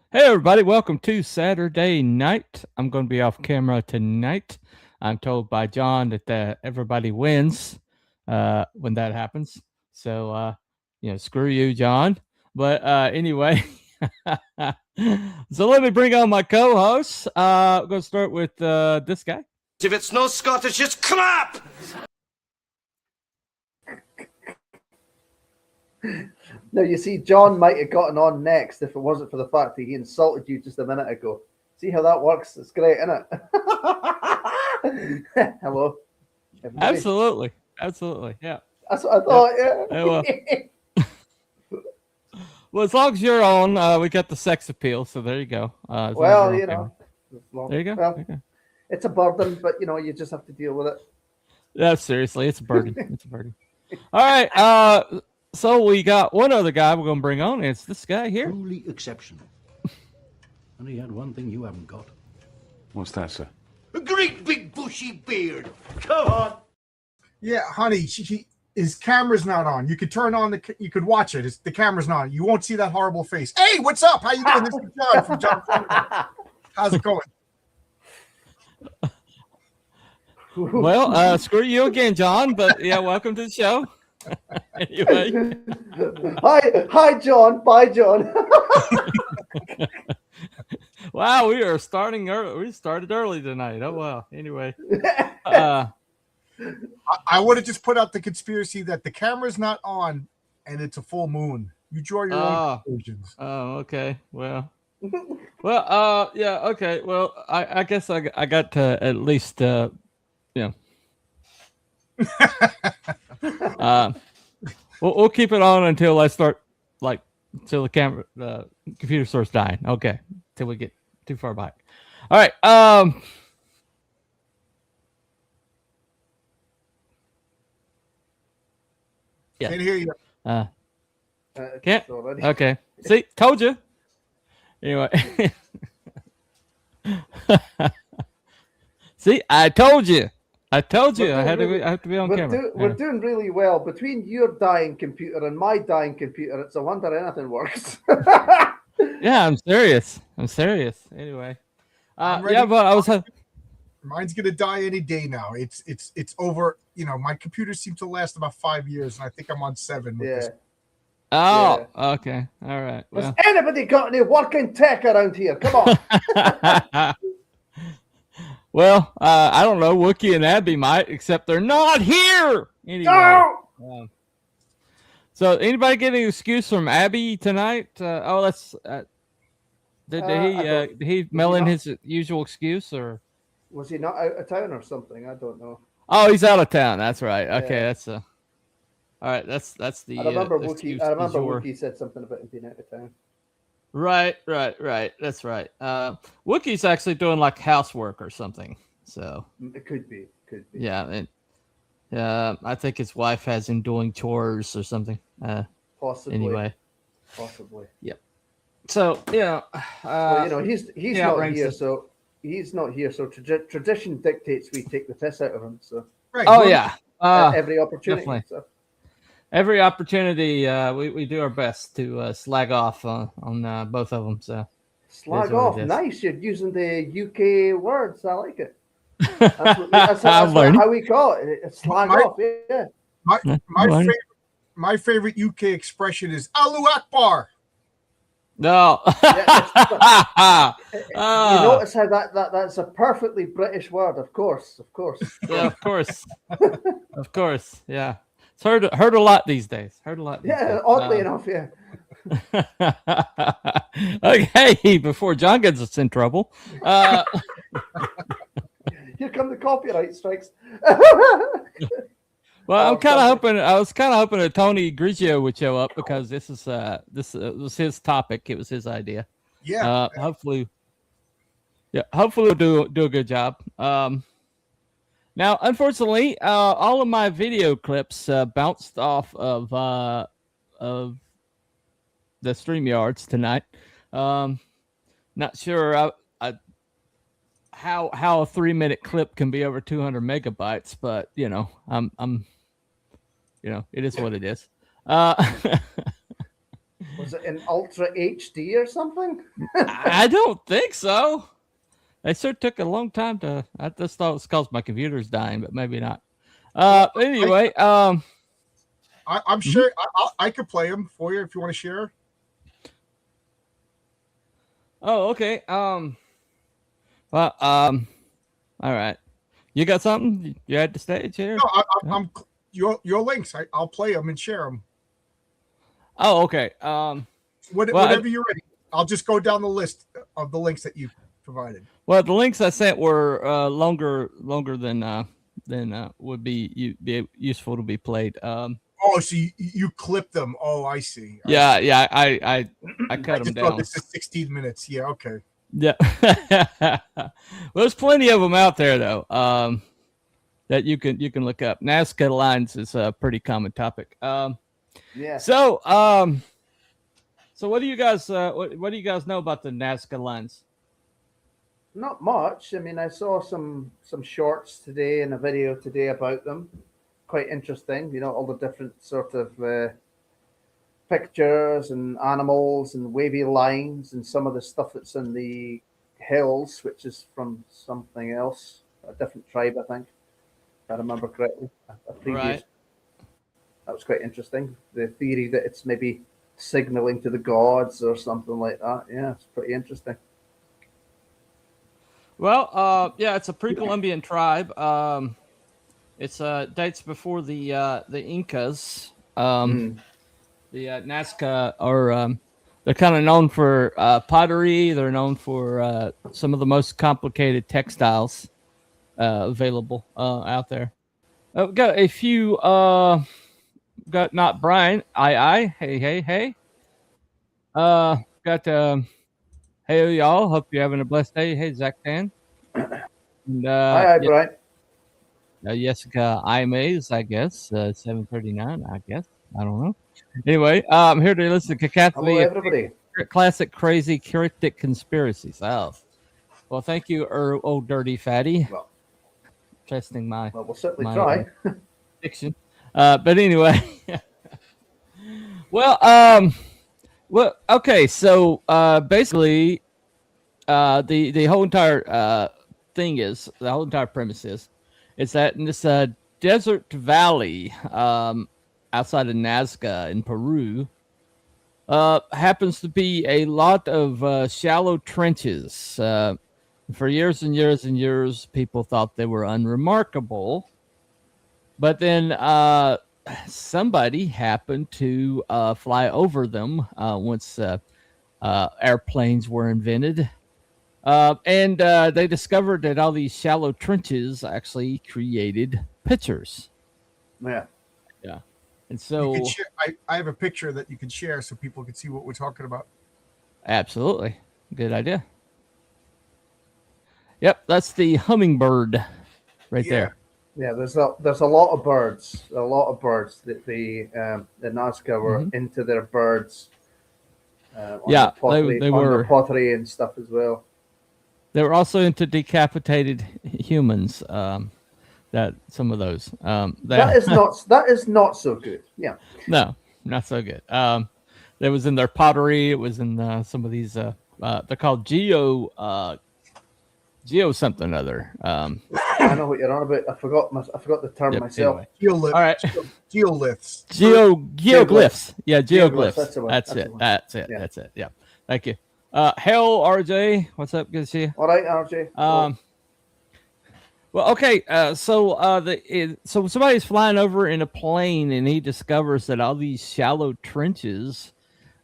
Hey, everybody, welcome to Saturday night. I'm going to be off camera tonight. I'm told by John that everybody wins when that happens. So, screw you, John. But anyway, so let me bring on my co-hosts. I'm going to start with this guy. If it's no Scottish, it's crap! Now, you see, John might have gotten on next if it wasn't for the fact that he insulted you just a minute ago. See how that works? It's great, isn't it? Hello. Everybody. Absolutely. Yeah. That's what I thought, yeah. Well, as long as you're on, we got the sex appeal, so there you go. Well, you know. There you go. Well, it's a burden, but, you just have to deal with it. Yeah, seriously, it's a burden. It's a burden. All right, so we got one other guy we're going to bring on. It's this guy here. Truly exceptional. And he had one thing you haven't got. What's that, sir? A great big bushy beard. Come on. Yeah, honey, his camera's not on. You could turn on you could watch it. The camera's not on. You won't see that horrible face. Hey, what's up? How you doing? This is John from John Florida. How's it going? Well, screw you again, John. But yeah, welcome to the show. Anyway. Hi, John. Bye, John. Wow, we are starting early. We started early tonight. Oh wow. Anyway, I would have just put out the conspiracy that the camera's not on and it's a full moon. You draw your own conclusions. Oh, okay. Well, yeah, okay. Well, I guess I got to at least, we'll keep it on until I start, until the computer starts dying. Okay, till we get too far back. All right. Yeah. Can't hear you. Can't. Okay. See, told you. Anyway. See, I told you. I have to be on camera. We're doing really well. Between your dying computer and my dying computer, it's a wonder anything works. Yeah, I'm serious. Anyway. Yeah, but I was. Mine's gonna die any day now. It's over. My computer seems to last about 5 years, and I think I'm on 7. With this. Oh, yeah. Okay. All right. Well. Has anybody got any working tech around here? Come on. Well, I don't know. Wookie and Abby might, except they're not here. Anyway. No! So, anybody get any excuse from Abby tonight? That's. Did he mail in his usual excuse, or was he not out of town or something? I don't know. Oh, he's out of town. That's right. Okay, that's All right, that's the. I remember excuse Wookie. du I remember jour. Wookie said something about him being out of town. Right. That's right. Wookie's actually doing like housework or something. So It could be. yeah, and I think his wife has him doing chores or something. Possibly. Anyway, Possibly. yep. So yeah, Well, you know, he's yeah, not ranks here, it. so he's not here. So tradition dictates we take the piss out of him. So Right. Oh well, yeah, every opportunity. definitely. So. Every opportunity, we do our best to slag off on both of them. So Slag It is what off. it is. Nice. You're using the UK words. I like it. That's I'm learning. how we call it. It's slag My- off. Yeah. My my favorite UK expression is Allahu Akbar. No. You notice how that's a perfectly British word. Of course. Yeah, of course. Of course. Yeah. It's heard a lot these days. Heard a lot. These Yeah. days. Oddly enough. Yeah. Okay, before John gets us in trouble. Here come the copyright strikes. Well, Oh, I'm kind of something. hoping. I was kind of hoping that Tony Grigio would show up because this was his topic. It was his idea. Yeah. Hopefully we'll do a good job. Now, unfortunately, all of my video clips bounced off of the StreamYards tonight. Not sure how a 3-minute clip can be over 200 megabytes, but I'm it is what it is. Was it in Ultra HD or something? I don't think so. It sure took a long time to. I just thought it was because my computer's dying, but maybe not. Anyway, I'm sure I could play them for you if you want to share. Oh, okay. Well, all right. You got something? You at the stage here? No, I'm your links. I'll play them and share them. Oh, okay. Whenever you're ready, I'll just go down the list of the links that you provided. Well, the links I sent were longer than would be useful to be played. Oh, so you clipped them. Oh, I see. I cut them Oh, down. this is 16 minutes. Yeah, okay. Yeah. Well, there's plenty of them out there though. That you can look up. Nazca lines is a pretty common topic. Yeah. So what do you guys what do you guys know about the Nazca lines? Not much. I mean, I saw some shorts today and a video today about them. Quite interesting. You know, all the different sort of pictures and animals and wavy lines and some of the stuff that's in the hills, which is from something else, a different tribe, I think. If I remember correctly. A previous. Right. That was quite interesting. The theory that it's maybe signaling to the gods or something like that. Yeah, it's pretty interesting. Well, yeah, it's a pre-Columbian tribe. It's dates before the Incas. The Nazca are they're kind of known for pottery. They're known for some of the most complicated textiles available out there. We've got a few. Got not Brian. Hey. Got hey y'all. Hope you're having a blessed day. Hey Zach Tan. And Hi, Brian. Jessica Imaze, I guess. 739, I guess. I don't know. Anyway, I'm here to listen to Hello, Catholic everybody. classic crazy cryptic conspiracies. Oh. Well, thank you, old dirty fatty. Well, Testing my we'll certainly my, try. diction. But anyway. Well, okay, so basically the whole entire thing is the whole entire premise is that in this desert valley outside of Nazca in Peru happens to be a lot of shallow trenches. For years and years and years, people thought they were unremarkable, but then somebody happened to fly over them once airplanes were invented. And they discovered that all these shallow trenches actually created pictures. Yeah. And You so, can share, I have a picture that you can share so people can see what we're talking about. absolutely, good idea. Yep, that's the hummingbird right Yeah. there. Yeah, there's a lot of birds. A lot of birds. The Nazca were Mhm. into their birds. On Yeah, their pottery, they on their were. pottery and stuff as well. They were also into decapitated humans. That some of those. That is not so good. Yeah. No, not so good. That was in their pottery. It was in some of these. They're called geo something other. I know what you're on about. I forgot the term Yep, myself. anyway. All right. Geoliths. Geoglyphs. Yeah, geoglyphs. That's the one. That's That's it. the one. That's it. Yeah. That's it. Yeah. Thank you. Hell, RJ, what's up? Good to see you. All right, RJ. Well, okay. So somebody's flying over in a plane, and he discovers that all these shallow trenches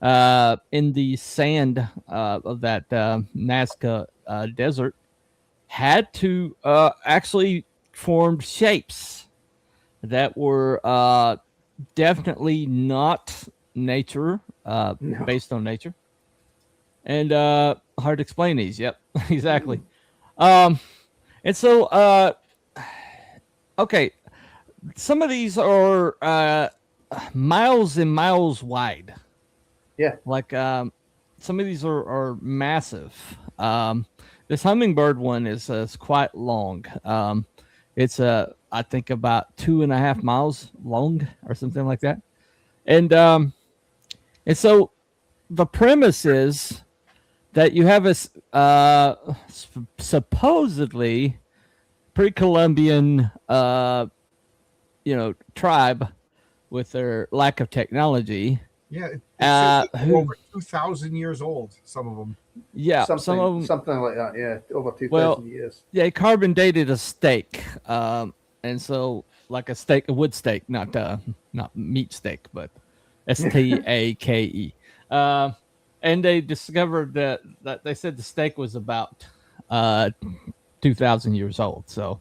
in the sand of that Nazca Desert had to actually form shapes that were definitely not nature, based on nature, and hard to explain these. Yep, exactly. And so, okay, some of these are miles and miles wide. Yeah. Like some of these are massive. This hummingbird one is quite long. It's I think about 2.5 miles long or something like that. And so the premise is that you have a supposedly pre-Columbian tribe with their lack of technology. Yeah, it says they're Who over 2,000 years old. Some of them. yeah, something, some of them, something like that. Yeah, over 2,000 well, years. yeah, carbon dated a steak, and so like a wood steak, not meat steak, but stake. And they discovered that they said the steak was about 2,000 years old. So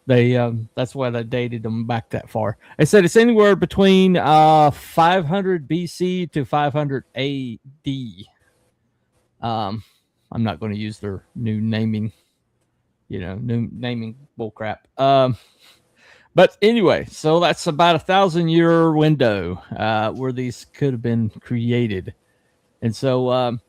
they that's why they dated them back that far. They said it's anywhere between 500 BC to 500 AD. I'm not going to use their new naming, new naming bullcrap. But anyway, so that's about 1,000-year window where these could have been created, and so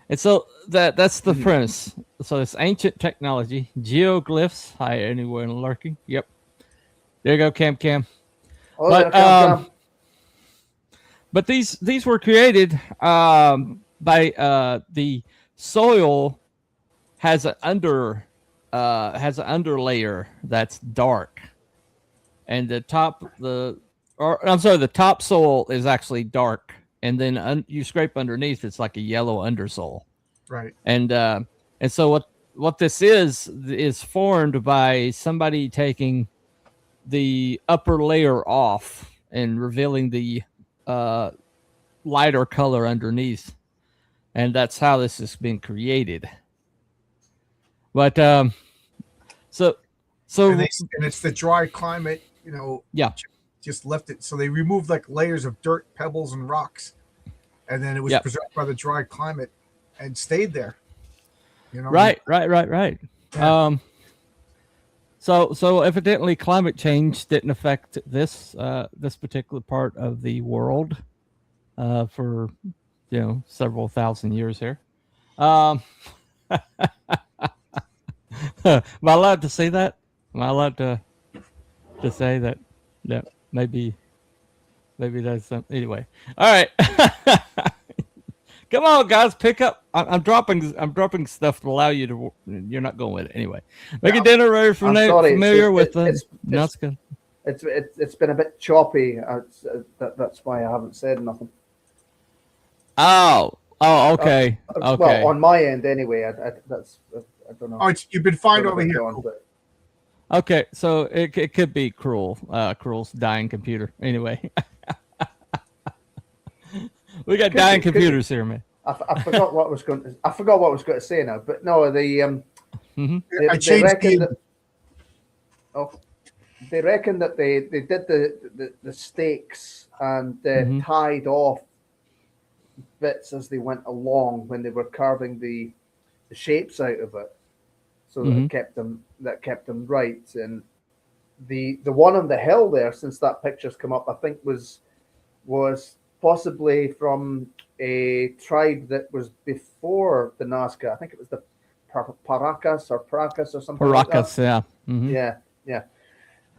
that's the premise. So it's ancient technology, geoglyphs. Hi, anyone lurking? Yep, there you go, Cam. Oh, But yeah, but these were created by the soil has an underlayer that's dark, and the top soil is actually dark, and then you scrape underneath, it's like a yellow undersoil. Right. And so what this is formed by somebody taking the upper layer off and revealing the lighter color underneath, and that's how this has been created. But so And it's the dry climate, yeah, just left it. So they removed like layers of dirt, pebbles, and rocks, and then it was preserved by the dry climate and stayed there. Right. Yeah. So evidently climate change didn't affect this particular part of the world for several thousand years here. Am I allowed to say that? Am I allowed to say that? Yeah, maybe that's something. Anyway, all right. Come on, guys, pick up. I'm dropping stuff to allow you to. You're not going with it anyway. Making dinner ready for familiar with Nazca. It's been a bit choppy. That's why I haven't said nothing. Oh, okay. Well, on my end anyway. I don't know. Oh, you've been fine over here. Okay, so it could be Cruel's dying computer. Anyway, we got dying computers here, man. I forgot what was going. I forgot what I was going to say now. But no, I changed the. they reckon that they did the stakes and tied off bits as they went along when they were carving the shapes out of it, so that it kept them right. And the one on the hill there, since that picture's come up, I think was possibly from a tribe that was before the Nazca. I think it was the Paracas or something. Paracas, like that. yeah. Yeah.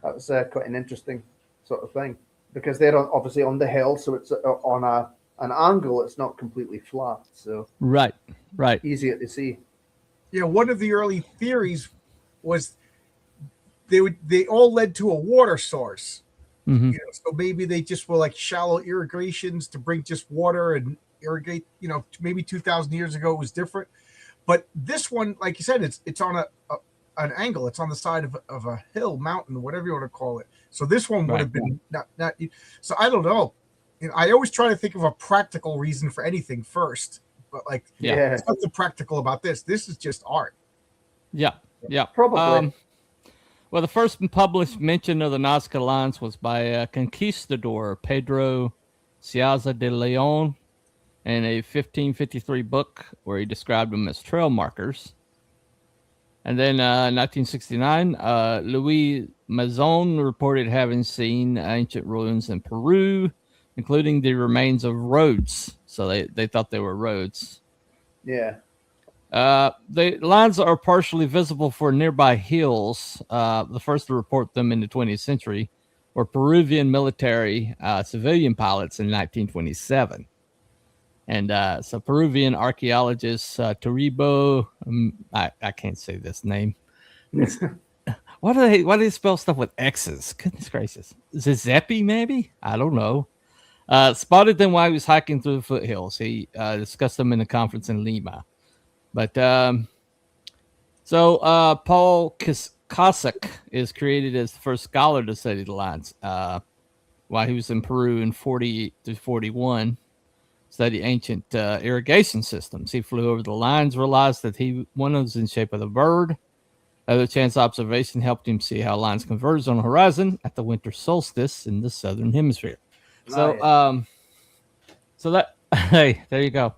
That was quite an interesting sort of thing, because they're obviously on the hill, so it's on an angle. It's not completely flat, so Right. easier to see. Yeah, one of the early theories was they all led to a water source. Mm-hmm. So maybe they just were like shallow irrigations to bring just water and irrigate. Maybe 2,000 years ago it was different, but this one, like you said, it's on an angle. It's on the side of a hill, mountain, whatever you want to call it. So this one would have been not. So I don't know. I always try to think of a practical reason for anything first, but there's nothing practical about this. This is just art. Yeah. Probably. Well, the first published mention of the Nazca lines was by conquistador Pedro Ciaza de Leon in a 1553 book where he described them as trail markers. And then in 1969, Louis Mazon reported having seen ancient ruins in Peru, including the remains of roads. So they thought they were roads. Yeah. The lines are partially visible for nearby hills. The first to report them in the 20th century were Peruvian military civilian pilots in 1927. And so Peruvian archaeologist Toribio, I can't say this name. Why do they spell stuff with X's? Goodness gracious. Giuseppe, maybe? I don't know. Spotted them while he was hiking through the foothills. He discussed them in a conference in Lima. But Paul Cossack is created as the first scholar to study the lines while he was in Peru in 40 to 41. Study ancient irrigation systems. He flew over the lines, realized that one was in shape of a bird. Other chance observation helped him see how lines converged on the horizon at the winter solstice in the southern hemisphere. So, so that hey, there you go.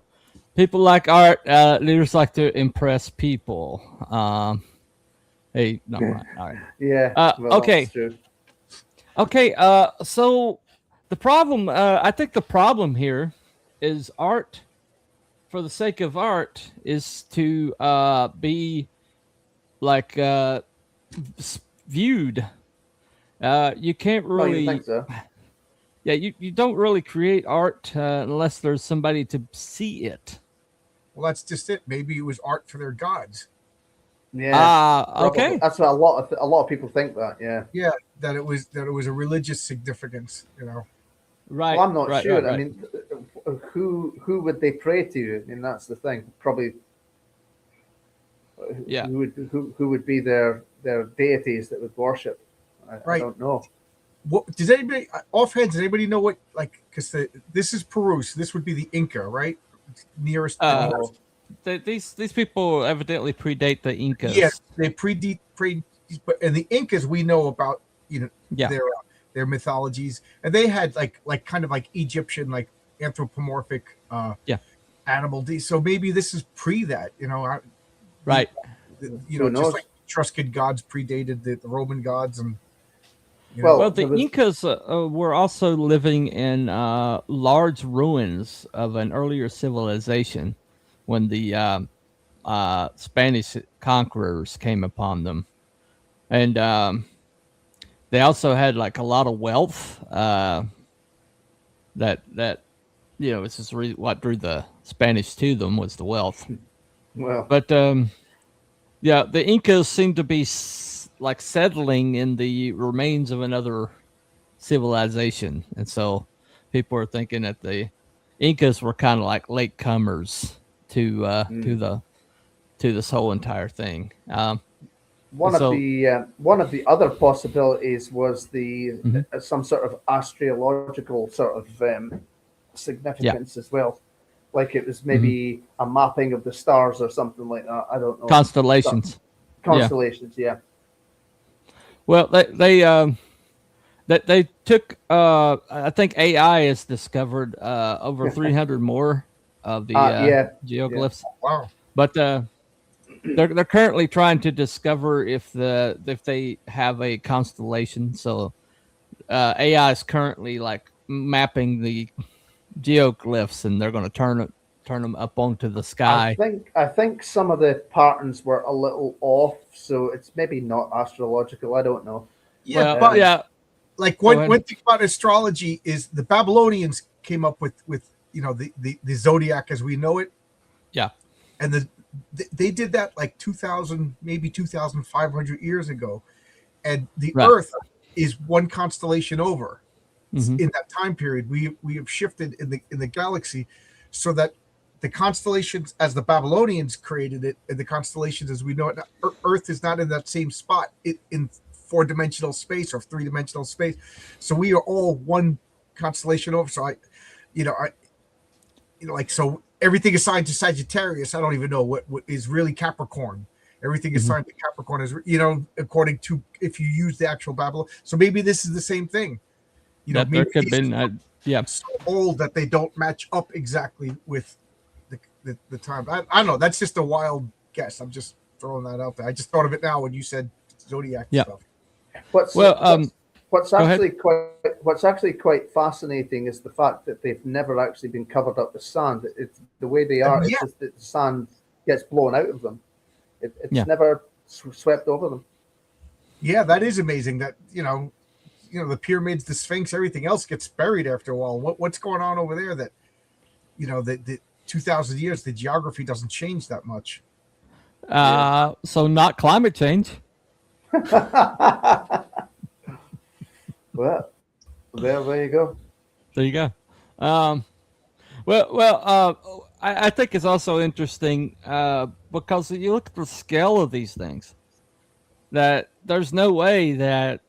People like art. Leaders like to impress people. Hey, no, all right. Yeah. Okay. Okay. So the problem, I think the problem here is art, for the sake of art, is to be like viewed. You can't really. You think so? Yeah, you don't really create art unless there's somebody to see it. Well, that's just it. Maybe it was art for their gods. Yeah. Okay. That's what a lot of people think that. Yeah. Yeah, that it was a religious significance. Right. Well, I'm not sure. Right. I mean, who would they pray to? I mean, that's the thing. Probably. Yeah. Who would be their deities that would worship? I don't know. What does anybody offhand? Does anybody know what because this is Peru, so this would be the Inca, right? Nearest. These people evidently predate the Incas. Yes, they predate. But and the Incas we know about, their mythologies, and they had like kind of like Egyptian anthropomorphic animal. So maybe this is pre that, right? Just like Etruscan gods predated the Roman gods and. Well, the Incas were also living in large ruins of an earlier civilization when the Spanish conquerors came upon them. And they also had a lot of wealth that it's just what drew the Spanish to them was the wealth. Well, but the Incas seem to be settling in the remains of another civilization, and so people are thinking that the Incas were kind of like latecomers to this whole entire thing. One of the other possibilities was some sort of astrological sort of significance as well, like it was maybe a mapping of the stars or something like that. I don't know. Constellations. Constellations, yeah. Well, they took. I think AI has discovered over 300 more of the Yeah. geoglyphs, Wow. but they're currently trying to discover if they have a constellation. So AI is currently like mapping the geoglyphs, and they're going to turn them up onto the sky. I think some of the patterns were a little off, so it's maybe not astrological. I don't know. Yeah, Well, but yeah. like Go ahead. one thing about astrology is the Babylonians came up with the zodiac as we know it. Yeah. And they did that like 2000, maybe 2,500 years ago, and the Right. Earth is one constellation over. Mhm. In that time period, we have shifted in the galaxy, so that the constellations as the Babylonians created it, and the constellations as we know it, Earth is not in that same spot in 4-dimensional space or 3-dimensional space. So we are all one constellation over. So like, so everything assigned to Sagittarius, I don't even know what is really Capricorn. Everything assigned to Capricorn is, according to, if you use the actual Babylon. So maybe this is the same thing. That there could have been, so old that they don't match up exactly with the time. I don't know. That's just a wild guess. I'm just throwing that out there. I just thought of it now when you said zodiac stuff. What's actually quite fascinating is the fact that they've never actually been covered up with sand. It's the way they are. It's just that the sand gets blown out of them. It's never swept over them. Yeah, that is amazing. That the pyramids, the Sphinx, everything else gets buried after a while. What's going on over there that the 2,000 years the geography doesn't change that much? So not climate change. Well, there you go. There you go. I think it's also interesting because you look at the scale of these things, that there's no way that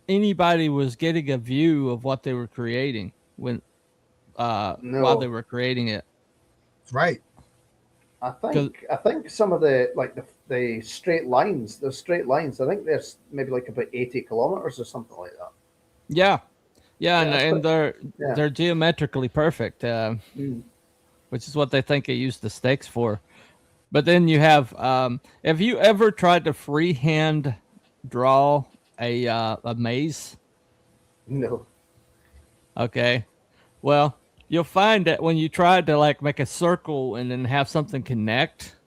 anybody was getting a view of what they were creating while they were creating it. Right. I think some of the straight lines, I think there's maybe like about 80 kilometers or something like that. Yeah, and they're geometrically perfect, which is what they think they use the stakes for. But then you have you ever tried to freehand draw a maze? No. Okay. Well, you'll find that when you try to like make a circle and then have something connect,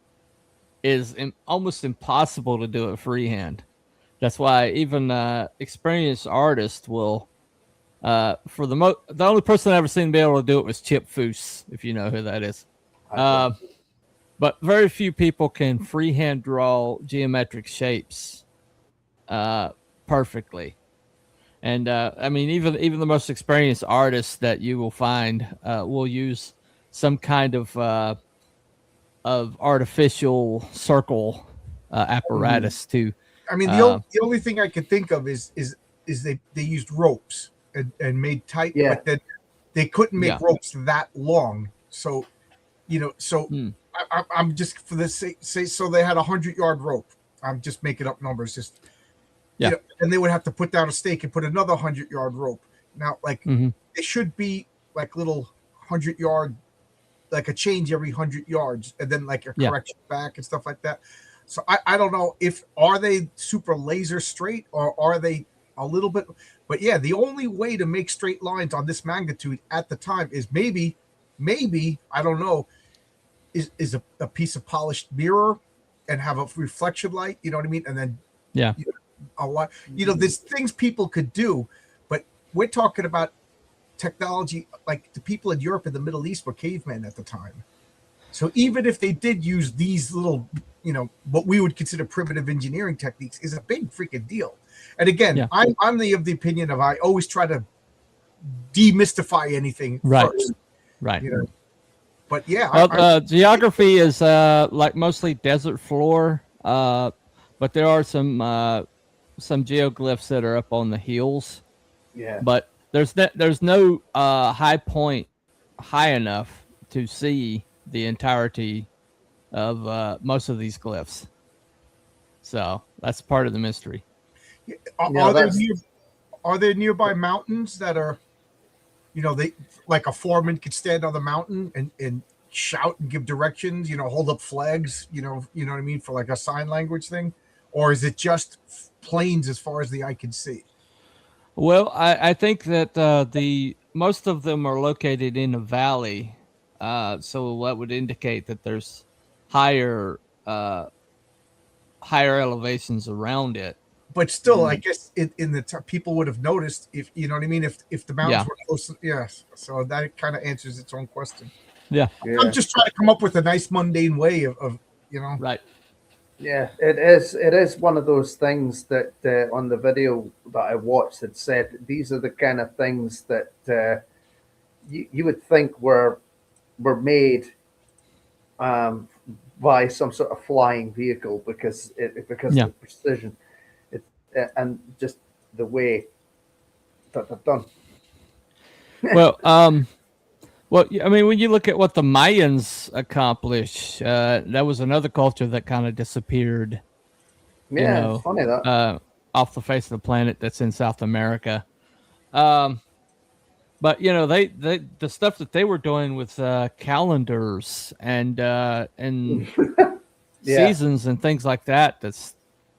is almost impossible to do it freehand. That's why even experienced artists will. For the only person I ever seen be able to do it was Chip Foose, if you know who that is. But very few people can freehand draw geometric shapes perfectly. And I mean, even the most experienced artists that you will find will use some kind of artificial circle apparatus to. I mean, the only thing I could think of is they used ropes and made tight, but then they couldn't make ropes that long. So, I'm just for the say so they had 100-yard rope. I'm just making up numbers, and they would have to put down a stake and put another 100-yard rope. Now, like it should be like little 100-yard, like a change every 100 yards, and then like a correction back and stuff like that. So I don't know are they super laser straight or are they a little bit, but yeah, the only way to make straight lines on this magnitude at the time is maybe I don't know, is a piece of polished mirror and have a reflection light, you know what I mean? And then a lot, there's things people could do, but we're talking about technology. Like the people in Europe and the Middle East were cavemen at the time. So even if they did use these little, what we would consider primitive engineering techniques, is a big freaking deal. And again, I'm of the opinion of I always try to demystify anything first. Right. But yeah, geography is like mostly desert floor, but there are some geoglyphs that are up on the hills. Yeah. But there's no high point high enough to see the entirety of most of these glyphs. So that's part of the mystery. Are there nearby mountains that are, they like a foreman could stand on the mountain and shout and give directions, hold up flags, you know what I mean, for like a sign language thing? Or is it just plains as far as the eye can see? Well, I think that the most of them are located in a valley, so that would indicate that there's higher higher elevations around it. But still, I guess in the people would have noticed, if you know what I mean, if the mountains Yeah. were close. Yes, so that kind of answers its own question. Yeah. I'm just trying to come up with a nice mundane way of Right. Yeah, it is. It is one of those things that on the video that I watched, it said these are the kind of things that you would think were made by some sort of flying vehicle because of the precision, and just the way that they're done. Well, well, I mean, when you look at what the Mayans accomplished, that was another culture that kind of disappeared. Yeah, it's funny that. Off the face of the planet that's in South America. But they the stuff that they were doing with calendars and seasons and things like that. That's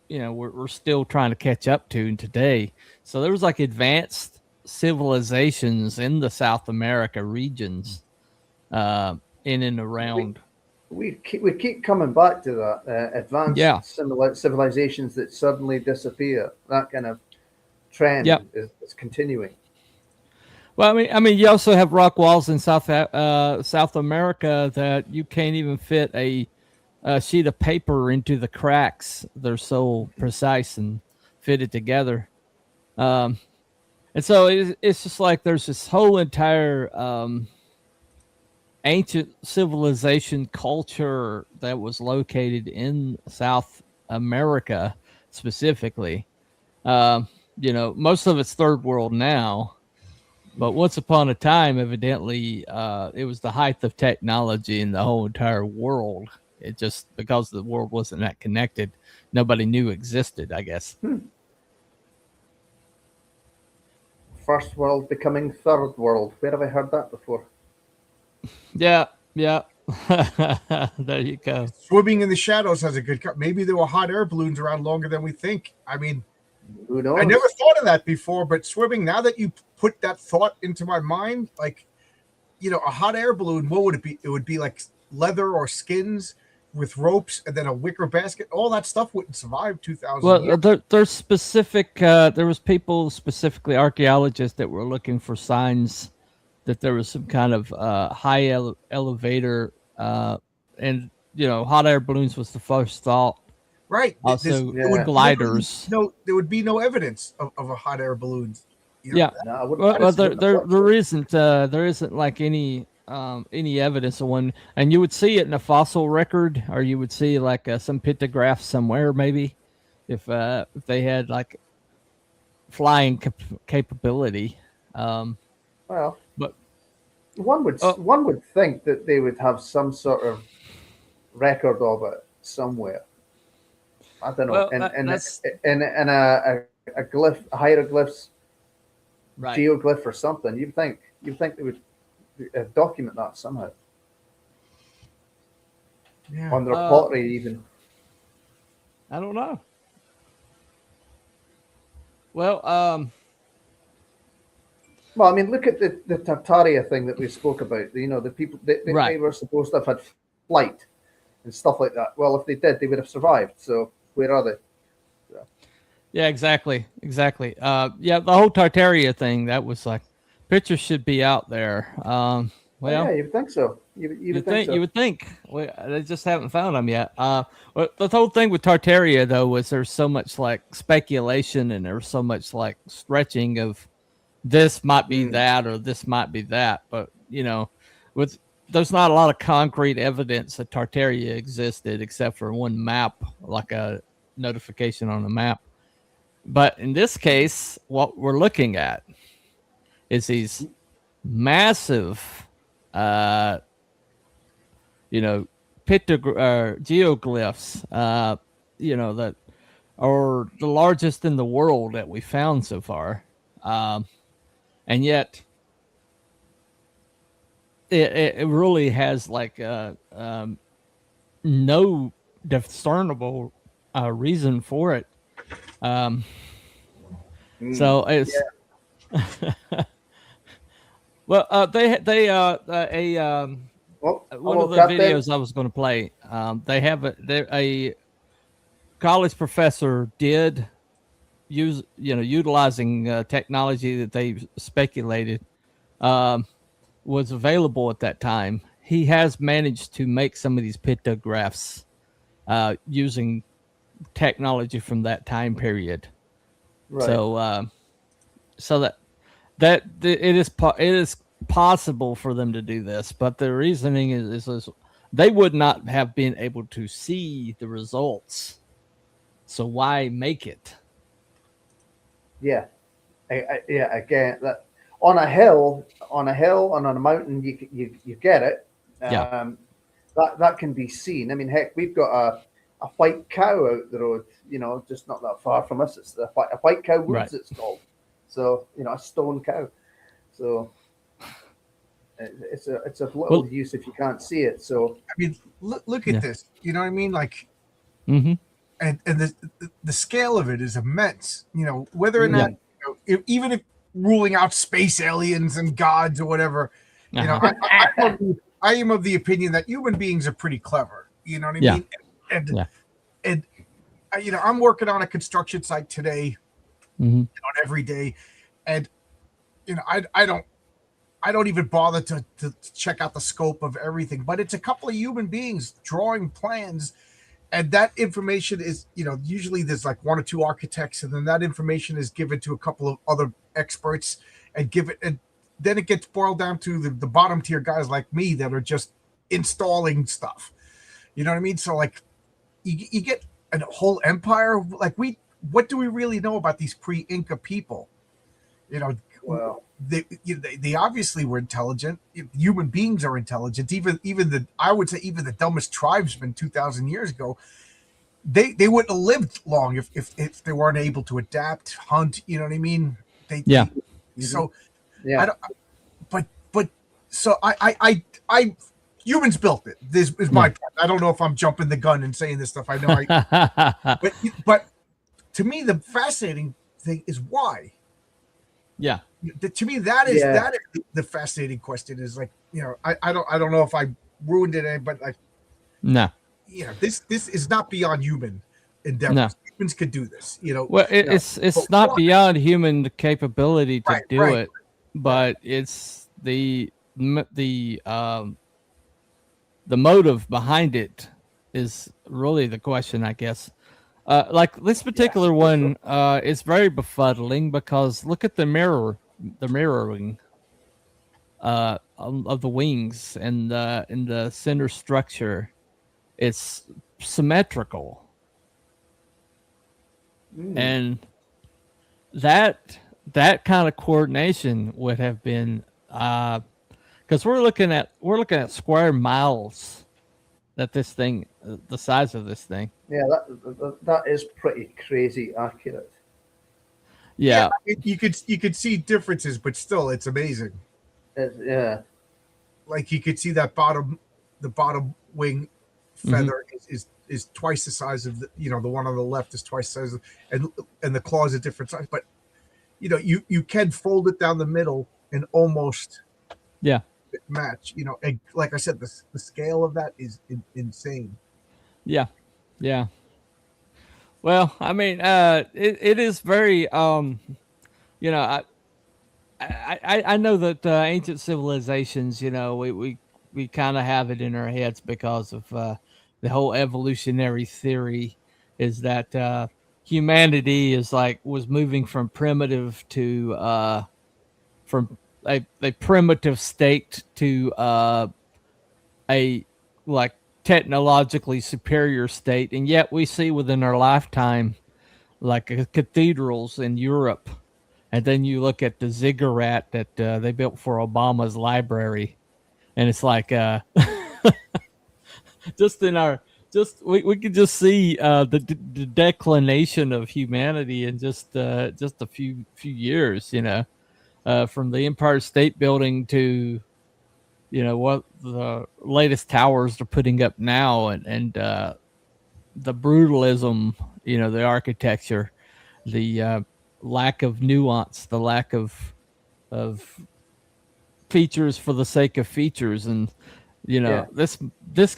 we're still trying to catch up to today. So there was like advanced civilizations in the South America regions, in and around. We keep coming back to that advanced civilizations that suddenly disappear. That kind of trend is continuing. Well, I mean, you also have rock walls in South America that you can't even fit a sheet of paper into the cracks. They're so precise and fitted together. And so it's just like there's this whole entire ancient civilization culture that was located in South America specifically. Most of it's third world now, but once upon a time, evidently, it was the height of technology in the whole entire world. It just, because the world wasn't that connected, nobody knew existed, I guess. First world becoming third world. Where have I heard that before? Yeah. There you go. Swimming in the shadows has a good cut. Maybe there were hot air balloons around longer than we think. I mean, who knows? I never thought of that before, but swimming, now that you put that thought into my mind, like, a hot air balloon, what would it be? It would be like leather or skins with ropes and then a wicker basket. All that stuff wouldn't survive 2,000 years. Well, there's specific, there was people, specifically archaeologists, that were looking for signs that there was some kind of high elevator, and hot air balloons was the first thought. Right. Also, gliders. There would be no evidence of a hot air balloon. There isn't like any evidence of one, and you would see it in a fossil record, or you would see like some pictographs somewhere, maybe if they had like flying capability. Well, but one would think that they would have some sort of record of it somewhere. I don't know, Well, and a glyph, a hieroglyphs, right. geoglyph or something. You'd think they would document that somehow. Yeah. On their pottery, even. I don't know. Well, I mean, look at the Tartaria thing that we spoke about. The people they were supposed to have had flight and stuff like that. Well, if they did, they would have survived. So where are they? Yeah, exactly. The whole Tartaria thing, that was like, pictures should be out there. Yeah, you would think so. You would think. They just haven't found them yet. The whole thing with Tartaria, though, was there's so much like speculation and there's so much like stretching of this might be that or this might be that. But there's not a lot of concrete evidence that Tartaria existed except for one map, like a notification on a map. But in this case, what we're looking at is these massive, geoglyphs, that are the largest in the world that we found so far, and yet it really has like no discernible reason for it. So it's well, they Oh, one hello, of the Captain. videos I was going to play. They have a college professor did use utilizing technology that they speculated was available at that time. He has managed to make some of these pictographs using technology from that time period. Right. So that it is possible for them to do this, but the reasoning is they would not have been able to see the results. So why make it? Yeah. Yeah. Again, that on a hill, and on a mountain, you get it. Yeah. That can be seen. I mean, heck, we've got a white cow out the road. Just not that far from us. It's a white cow woods. Right. It's called. So a stone cow. So it's of little use if you can't see it. So I mean, look at this. You know what I mean? Like, Mm-hmm. and the scale of it is immense. Whether or not, even if ruling out space aliens and gods or whatever, I am of the opinion that human beings are pretty clever. You know what I mean? And I'm working on a construction site today, on every day, and I don't even bother to check out the scope of everything, but it's a couple of human beings drawing plans, and that information is, usually there's like one or two architects, and then that information is given to a couple of other experts, and then it gets boiled down to the bottom tier guys like me that are just installing stuff. You know what I mean? So like, you get a whole empire. Like what do we really know about these pre-Inca people? Well, they obviously were intelligent. Human beings are intelligent. Even I would say even the dumbest tribesmen 2,000 years ago, they wouldn't have lived long if they weren't able to adapt, hunt. You know what I mean? So yeah. I humans built it. This is my point. I don't know if I'm jumping the gun and saying this stuff. I know but to me the fascinating thing is why. Yeah. To me, that is the fascinating question. Is like, I don't know if I ruined it, but like, no, this is not beyond human endeavors. No. Humans could do this. Well, it's not beyond human capability to do it, but it's the motive behind it is really the question, I guess. Like this particular one is very befuddling because look at the mirroring of the wings and in the center structure. It's symmetrical, and that kind of coordination would have been because we're looking at square miles. That this thing, the size of this thing. Yeah, that is pretty crazy accurate. Yeah, you could see differences, but still, it's amazing. Yeah, like you could see that the bottom wing feather is twice the size of the one on the left is twice the size and the claws are different size, but you can fold it down the middle and almost match. And like I said, the scale of that is insane. Yeah. Well, I mean, it is very I know that ancient civilizations, we kind of have it in our heads because of the whole evolutionary theory is that humanity was moving from primitive to from a primitive state to a like technologically superior state, and yet we see within our lifetime like cathedrals in Europe, and then you look at the ziggurat that they built for Obama's library, and it's like just in our just we could just see the declination of humanity in just a few years. From the Empire State Building to what the latest towers are putting up now, and the brutalism, the architecture, the lack of nuance, the lack of features for the sake of features, and Yeah. this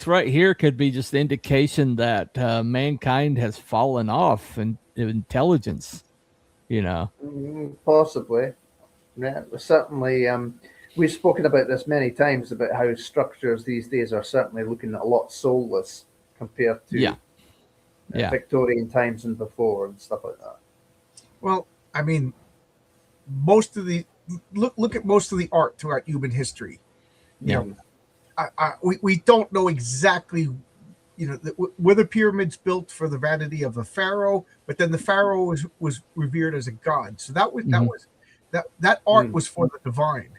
right here could be just indication that mankind has fallen off in intelligence. Possibly. Yeah, certainly. We've spoken about this many times about how structures these days are certainly looking a lot soulless compared to Victorian times and before and stuff like that. Well, I mean, most of the look at most of the art throughout human history. You know, we don't know exactly, were the pyramids built for the vanity of a pharaoh, but then the pharaoh was revered as a god. So that art was for the divine.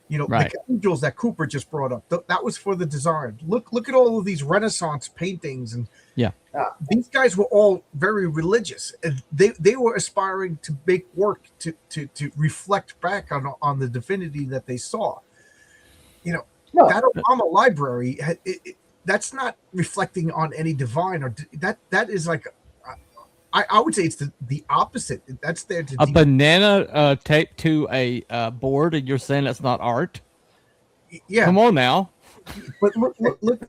Right. The angels that Cooper just brought up, that was for the design. Look at all of these Renaissance paintings, and these guys were all very religious, and they were aspiring to make work to reflect back on the divinity that they saw. That Obama library, that's not reflecting on any divine, or that is like, I would say it's the opposite. That's there to a banana taped to a board, and you're saying that's not art? Yeah, come on now. But look,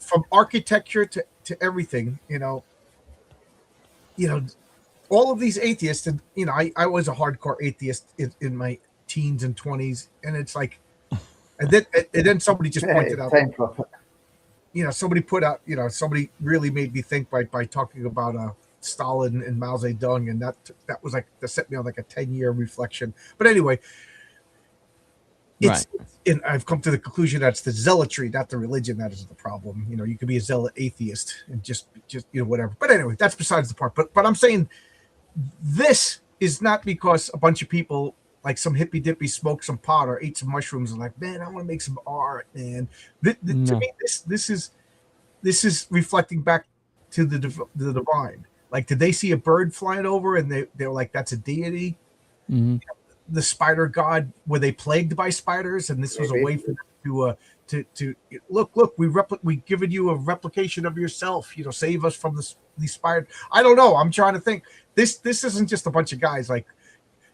from architecture to everything, all of these atheists, and I was a hardcore atheist in my teens and 20s, and it's like, and then somebody just pointed out, somebody put out, somebody really made me think by talking about Stalin and Mao Zedong, and that was like, that set me on like a 10-year reflection. But anyway, and I've come to the conclusion that's the zealotry, not the religion, that is the problem. You could be a zealot atheist and just whatever. But anyway, that's besides the part. But I'm saying this is not because a bunch of people, like some hippy dippy, smoked some pot or ate some mushrooms and like, man, I want to make some art, man. To me, this is reflecting back to the divine. Like, did they see a bird flying over and they were like, that's a deity? Mm-hmm. The spider god, were they plagued by spiders, and this was a way for them to look, we've given you a replication of yourself, save us from these spiders. I don't know, I'm trying to think. This isn't just a bunch of guys, like,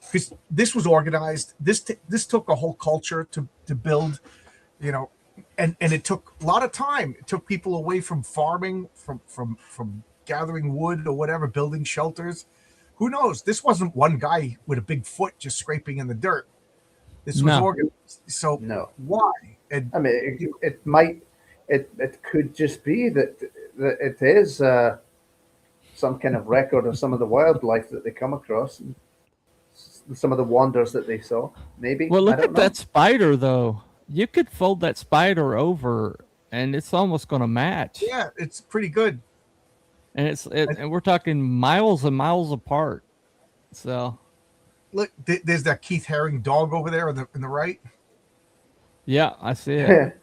because this was organized. This took a whole culture to build, and it took a lot of time. It took people away from farming, from gathering wood or whatever, building shelters. Who knows? This wasn't one guy with a big foot just scraping in the dirt. This was organized. So why? And I mean, it could just be that it is some kind of record of some of the wildlife that they come across, and some of the wonders that they saw. Maybe. Well, look at that spider, though. You could fold that spider over, and it's almost going to match. Yeah, it's pretty good. And and we're talking miles and miles apart. So, look, there's that Keith Haring dog over there on the right. Yeah, I see it.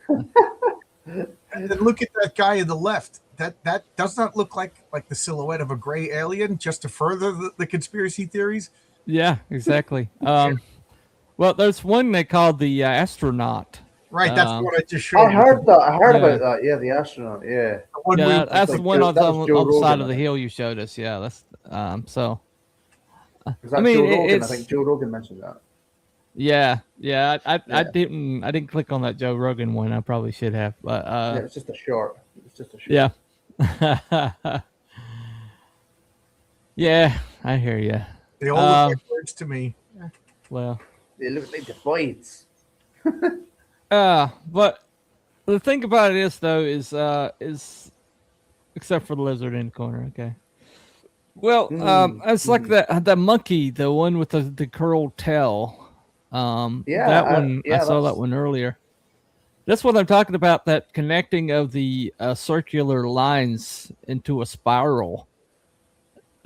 And then look at that guy in the left. That does not look like the silhouette of a gray alien. Just to further the conspiracy theories. Yeah, exactly. Well, there's one they called the astronaut. Right, that's what I just showed. I heard that. I heard about that. Yeah, the astronaut. Yeah. That's the one on the side of the hill you showed us. Yeah, that's so. I mean, Joe Rogan? I think Joe Rogan mentioned that. Yeah. I didn't click on that Joe Rogan one. I probably should have. But it's just a short. Yeah. Yeah, I hear you. They all look like words to me. Well, they look like the voids. But the thing about it is, though, is except for the lizard in the corner. Okay. Well, it's like the monkey, the one with the curled tail. That one, I saw that one earlier. That's what I'm talking about. That connecting of the circular lines into a spiral.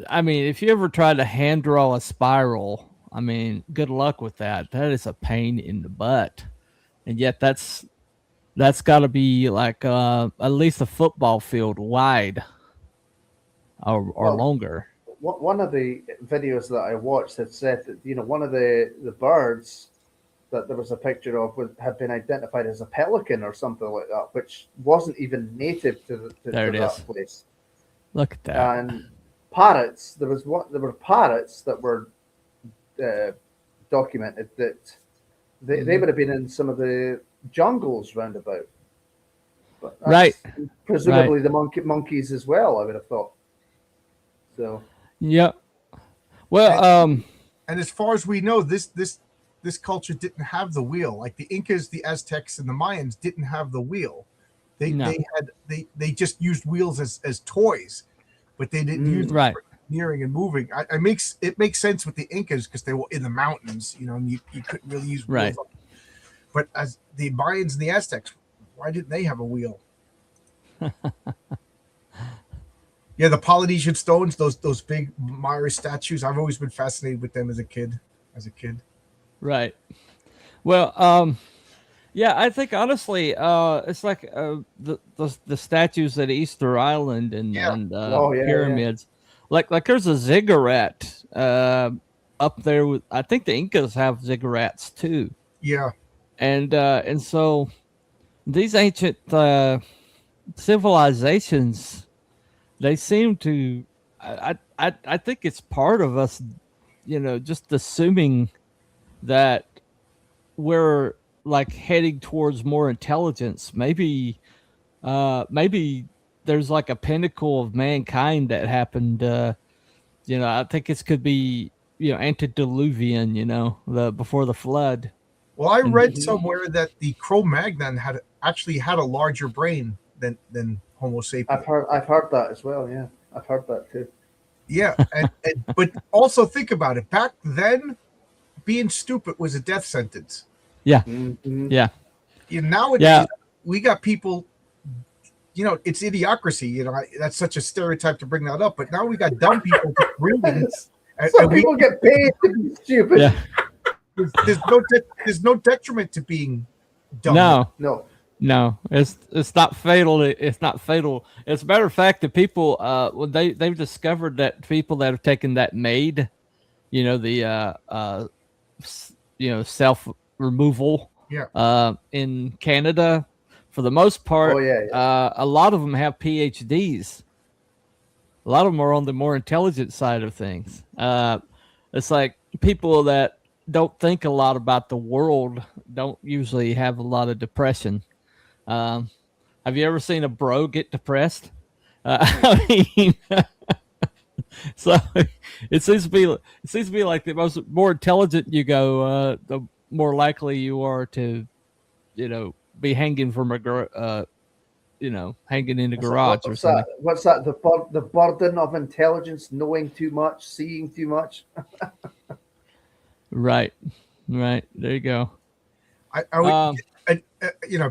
I mean, if you ever try to hand draw a spiral, I mean, good luck with that. That is a pain in the butt. And yet that's that's got to be like at least a football field wide or Well, longer. one of the videos that I watched had said that one of the birds that there was a picture of had been identified as a pelican or something like that, which wasn't even native to There it that is. place. Look at that. And parrots, there were parrots that were documented that they would have been in some of the jungles roundabout. But that's Right. presumably the monkeys as well, I would have thought. So Yep. Well, And as far as we know, this culture didn't have the wheel. Like the Incas, the Aztecs, and the Mayans didn't have the wheel. They just used wheels as toys, but they didn't use them for engineering and moving. It makes sense with the Incas because they were in the mountains, and you couldn't really use wheels. Right. But as the Mayans and the Aztecs, why didn't they have a wheel? Yeah, the Polynesian stones, those big Maya statues. I've always been fascinated with them as a kid. Right. Well, yeah, I think honestly, it's like the statues at Easter Island and pyramids. Yeah. Like there's a ziggurat up there with. I think the Incas have ziggurats too. Yeah. And so these ancient civilizations, they seem to. I think it's part of us, just assuming that we're like heading towards more intelligence. Maybe there's like a pinnacle of mankind that happened. I think it could be antediluvian. Before the flood. Well, I read somewhere that the Cro-Magnon had a larger brain than Homo sapiens. I've heard that as well. Yeah, I've heard that too. Yeah, but also think about it. Back then, being stupid was a death sentence. Yeah, yeah. Nowadays, we got people. It's idiocracy. That's such a stereotype to bring that up. But now we got dumb people reading. Some people get paid to be stupid. Yeah. There's no detriment to being dumb. No, it's not fatal. It's not fatal. As a matter of fact, the people when they've discovered that people that have taken that MAID, the self removal, in Canada, for the most part, a lot of them have PhDs. A lot of them are on the more intelligent side of things. It's like people that don't think a lot about the world don't usually have a lot of depression. Have you ever seen a bro get depressed? I mean, so it seems to be like the more intelligent you go, the more likely you are to, be hanging from hanging in a garage or something. What's that? The burden of intelligence, knowing too much, seeing too much. Right. There you go.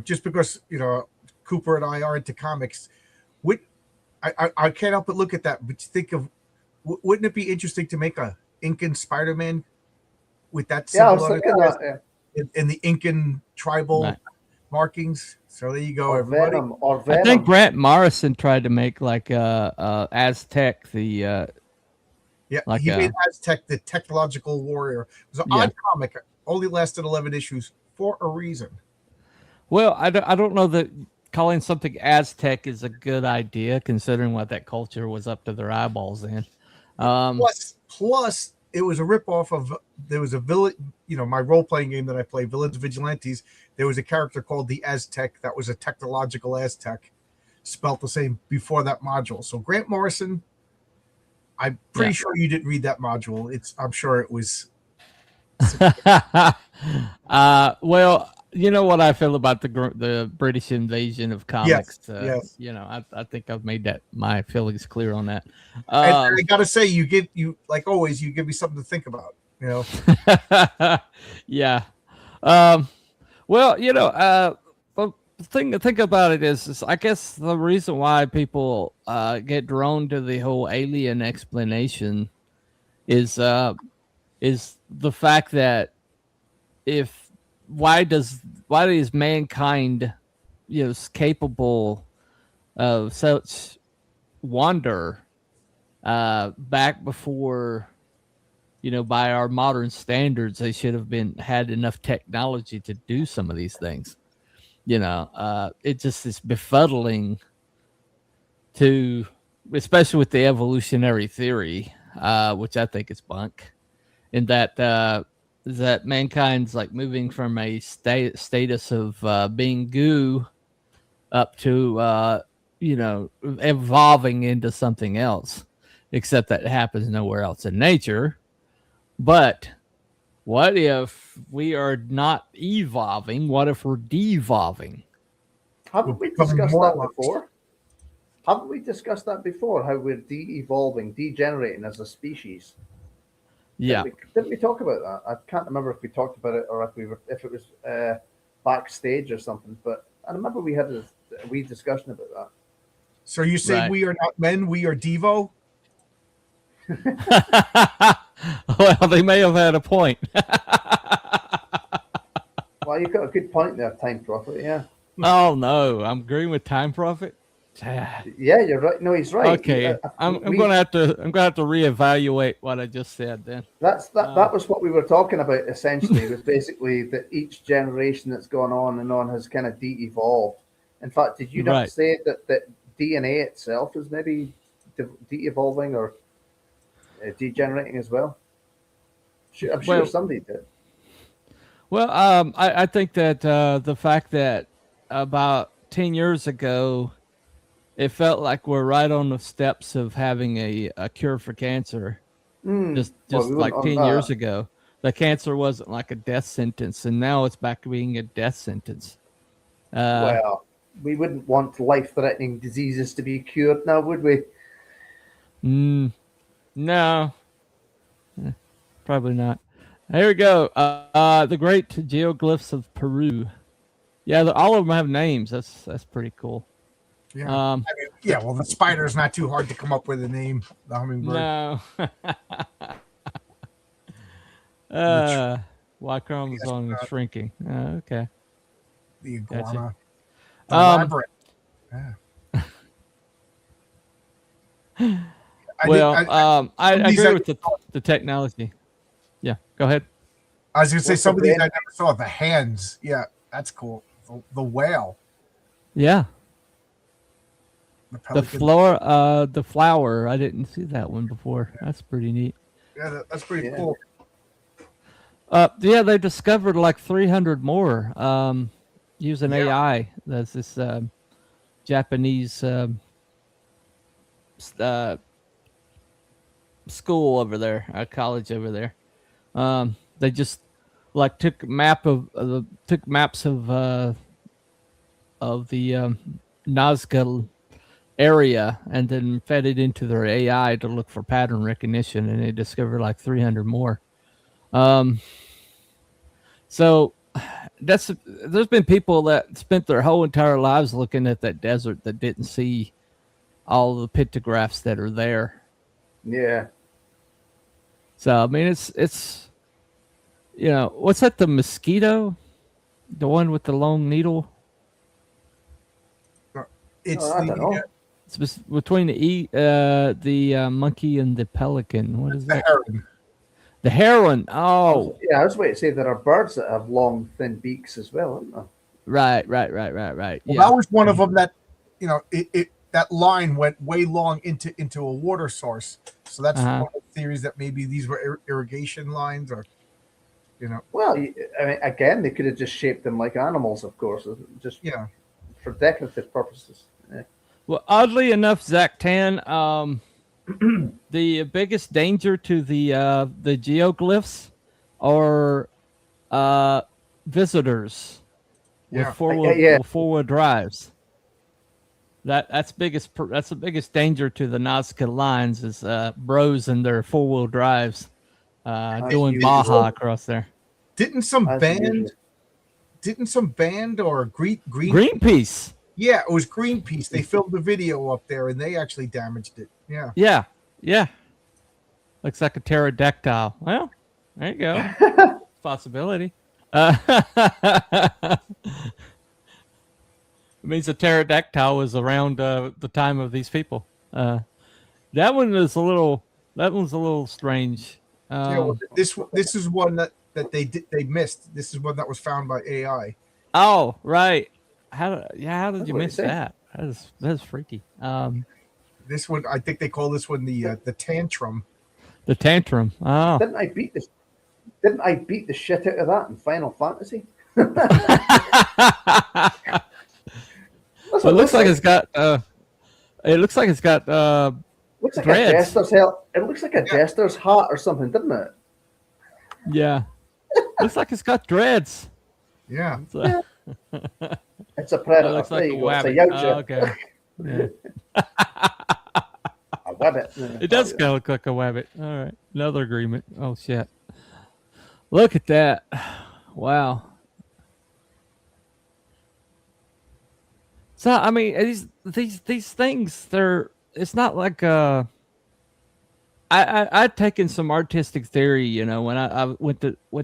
Just because Cooper and I are into comics, I can't help but look at that. But think of, wouldn't it be interesting to make a Incan Spider-Man with that symbol? Yeah, I was thinking that. In the Incan tribal markings. So there you go, everybody. Venom. I think Grant Morrison tried to make like Aztec the. Yeah, he made Aztec the technological warrior. It was an odd comic. Only lasted 11 issues for a reason. Well, I don't know that calling something Aztec is a good idea, considering what that culture was up to their eyeballs in. Plus, it was a ripoff of. There was a villain. My role-playing game that I play, Villains Vigilantes. There was a character called the Aztec that was a technological Aztec, spelt the same before that module. So Grant Morrison. I'm pretty sure you didn't read that module. I'm sure it was. Well, you know what I feel about the British invasion of comics. Yes. I think I've made my feelings clear on that. And I gotta say, you like always, you give me something to think about. Yeah. Well, the thing to think about it is I guess the reason why people get drawn to the whole alien explanation is the fact that why does mankind is capable of such wonder back before, by our modern standards, they should have had enough technology to do some of these things. It just is befuddling to, especially with the evolutionary theory, which I think is bunk, in that mankind's like moving from a status of being goo up to evolving into something else, except that happens nowhere else in nature. But what if we are not evolving? What if we're devolving? Haven't we discussed that before? Haven't we discussed that before? How we're de-evolving, degenerating as a species? Yeah. Didn't we talk about that? I can't remember if we talked about it or if it was backstage or something. But I remember we had a wee discussion about that. So you say we are not men, we are Devo? Well, they may have had a point. Well, you've got a good point there, Time Prophet. Yeah. Oh no, I'm agreeing with Time Prophet. Yeah, you're right. No, he's right. Okay, I'm gonna have to reevaluate what I just said. Then that was what we were talking about. Essentially, it was basically that each generation that's gone on and on has kind of de-evolved. In fact, did you not say that DNA itself is maybe de-evolving or degenerating as well? I'm sure somebody did. Well, I think that the fact that about 10 years ago, it felt like we're right on the steps of having a cure for cancer. Just like 10 years ago, the cancer wasn't like a death sentence, and now it's back to being a death sentence. Well, we wouldn't want life-threatening diseases to be cured now, would we? No. Probably not. Here we go. The great geoglyphs of Peru. Yeah, all of them have names. That's pretty cool. Yeah. Well, the spider's not too hard to come up with a name. The hummingbird. No. Y chromosome is shrinking. Okay. The iguana. Gotcha. I agree with the technology. Yeah, go ahead. I was going to say some of these I never saw. The hands. Yeah, that's cool. The whale. Yeah. The flower. I didn't see that one before. That's pretty neat. Yeah, that's pretty cool. Yeah, they discovered like 300 more using AI. That's this Japanese school over there, a college over there. They just like took maps of the Nazca area and then fed it into their AI to look for pattern recognition, and they discovered like 300 more. So there's been people that spent their whole entire lives looking at that desert that didn't see all the pictographs that are there. Yeah. So I mean, it's what's that? The mosquito, the one with the long needle. It's between the monkey and the pelican. What is that? Heron. The heron. Oh, yeah. I was waiting to say there are birds that have long, thin beaks as well, aren't there? Right. Well, that was one of them that, that line went way long into a water source. So that's one of the theories that maybe these were irrigation lines, or, Well, I mean, again, they could have just shaped them like animals, of course, just for decorative purposes. Yeah. Well, oddly enough, Zach Tan, the biggest danger to the geoglyphs are visitors with four-wheel drives. That's the biggest danger to the Nazca lines is bros and their four-wheel drives doing Baja across there. Didn't some band or Greenpeace? Yeah, it was Greenpeace. They filmed the video up there and they actually damaged it. Yeah. Looks like a pterodactyl. Well, there you go. means the pterodactyl was around the time of these people. That one is a little. That one's a little strange. This is one that they missed. This is one that was found by AI. Oh, right. How did you what miss you say. that? That's freaky. This one, I think they call this one the tantrum. The tantrum. Oh. Didn't I beat the shit out of that in Final Fantasy? Well, it looks like it's got. It looks like it's got. Looks like dreads. a jester's hat. It looks like a jester's hat or something, doesn't it? Yeah. Looks like it's got dreads. Yeah. So- It's a predator. It looks There like a you go. It's a wabbit. yautja. Oh, okay. Yeah. A wabbit. It does kind of look like a wabbit. All right. Another agreement. Oh, shit. Look at that. Wow. So, I mean, these things, it's not like, I'd taken some artistic theory, you know, when I went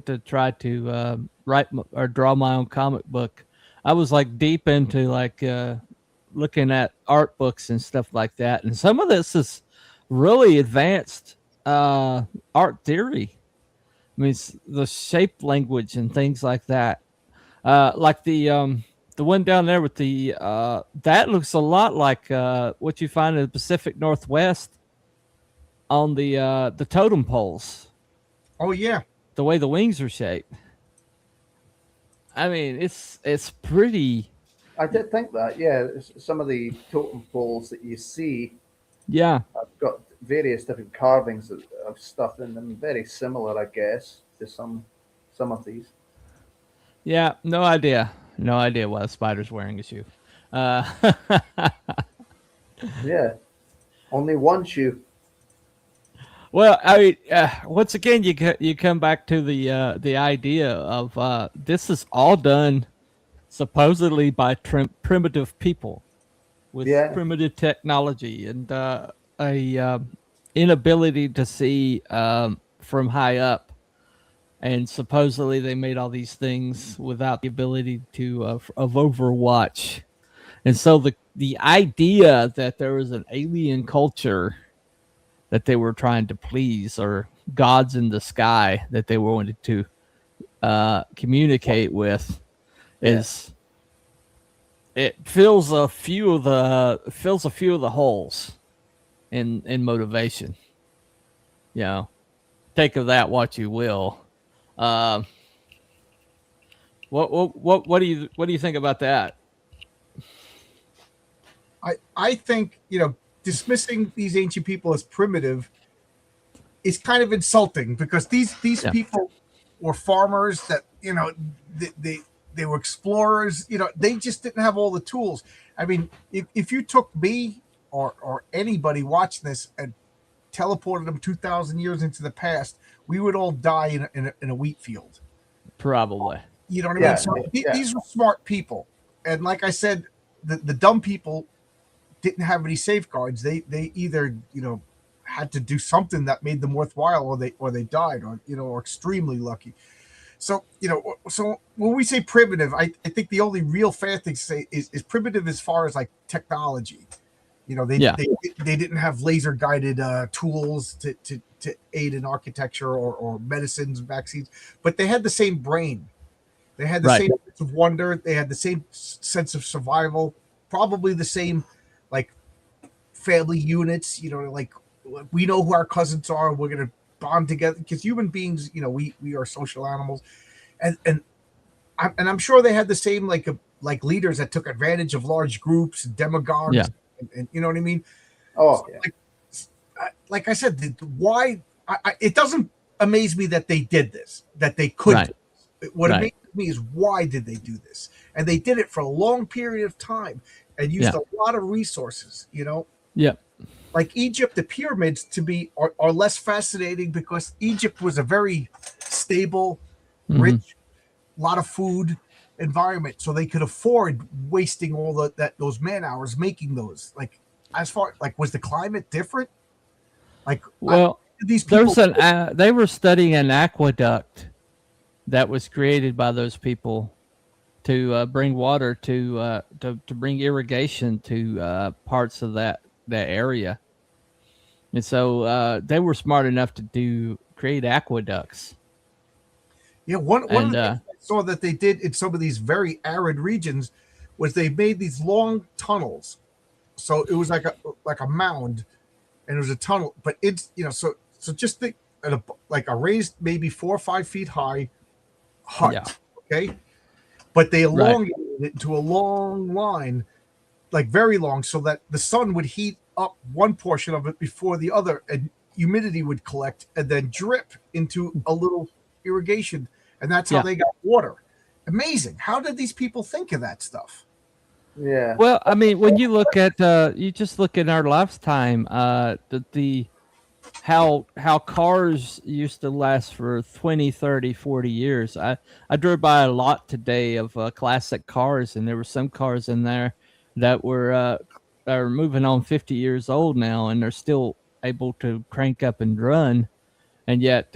to try to write or draw my own comic book. I was like deep into like looking at art books and stuff like that, and some of this is really advanced art theory. I mean, it's the shape language and things like that. Like the one down there with the that looks a lot like what you find in the Pacific Northwest on the totem poles. Oh yeah. The way the wings are shaped. I mean, it's pretty. I did think that. Yeah, some of the totem poles that you see Yeah. have got various different carvings of stuff in them. Very similar, I guess, to some of these. Yeah. No idea. No idea why the spider's wearing a shoe. Yeah, only one shoe. Well, I mean, once again, you come back to the idea of this is all done supposedly by primitive people with Yeah. primitive technology and a inability to see from high up, and supposedly they made all these things without the ability to of Overwatch, and so the idea that there was an alien culture that they were trying to please, or gods in the sky that they wanted to communicate with, is it fills a few of the holes in motivation. You know, take of that what you will. What do you think about that? I think, dismissing these ancient people as primitive is kind of insulting, because these people were farmers that, they were explorers, they just didn't have all the tools. I mean, if you took me or anybody watching this and teleported them 2,000 years into the past, we would all die in a wheat field. Probably. You know what I mean? So these were smart people. And like I said, the dumb people didn't have any safeguards. They either, had to do something that made them worthwhile, or they died, or extremely lucky. So, so when we say primitive, I think the only real fair thing to say is primitive as far as like technology. They didn't have laser guided tools to aid in architecture or medicines, vaccines, but they had the same brain. They had the same sense of wonder. They had the same sense of survival, probably the same like family units, like we know who our cousins are. We're going to bond together, because human beings, we are social animals. And I'm sure they had the same like leaders that took advantage of large groups, demagogues, and you know what I mean? Oh, like I said, why? It doesn't amaze me that they did this, that they could. Right. What amazes me is, why did they do this? And they did it for a long period of time and used a lot of resources. Yeah. Like Egypt, the pyramids to me are less fascinating, because Egypt was a very stable, rich, lot of food environment, so they could afford wasting all those man hours making those. Like, as far like, was the climate different? Like, well, these people, they were studying an aqueduct that was created by those people to bring water to bring irrigation to parts of that area. And so they were smart enough to create aqueducts. Yeah, one of And the things I saw that they did in some of these very arid regions was they made these long tunnels. So it was like a mound, and it was a tunnel. But it's so just think like a raised maybe 4 or 5 feet high hut, Yeah. okay. But they Right. elongated it into a long line, like very long, so that the sun would heat up one portion of it before the other, and humidity would collect and then drip into a little irrigation, and that's how Yeah. they got water. Amazing. How did these people think of that stuff? Yeah. Well, I mean, when you look at you just look in our lifetime, the how cars used to last for 20, 30, 40 years. I drove by a lot today of classic cars, and there were some cars in there that are moving on 50 years old now, and they're still able to crank up and run. And yet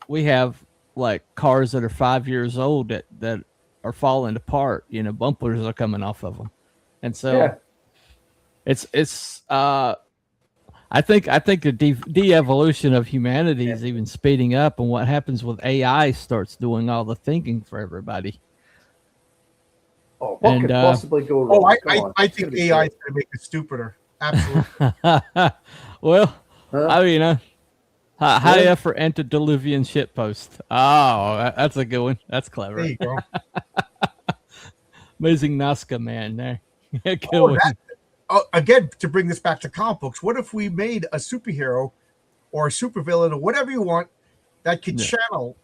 we have like cars that are 5 years old that are falling apart. Bumpers are coming off of them, and so Yeah. it's I think the de-evolution of humanity is even speeding up, and what happens with AI starts doing all the thinking for everybody. Oh, what could possibly go wrong? I think AI is going to make us stupider. Absolutely. Well, I mean, high Yeah. effort antediluvian shitpost. Oh, that's a good one. That's clever. There you go. Amazing Nazca man there. Good Oh, one. Again, to bring this back to comic books, what if we made a superhero or a supervillain or whatever you want that could channel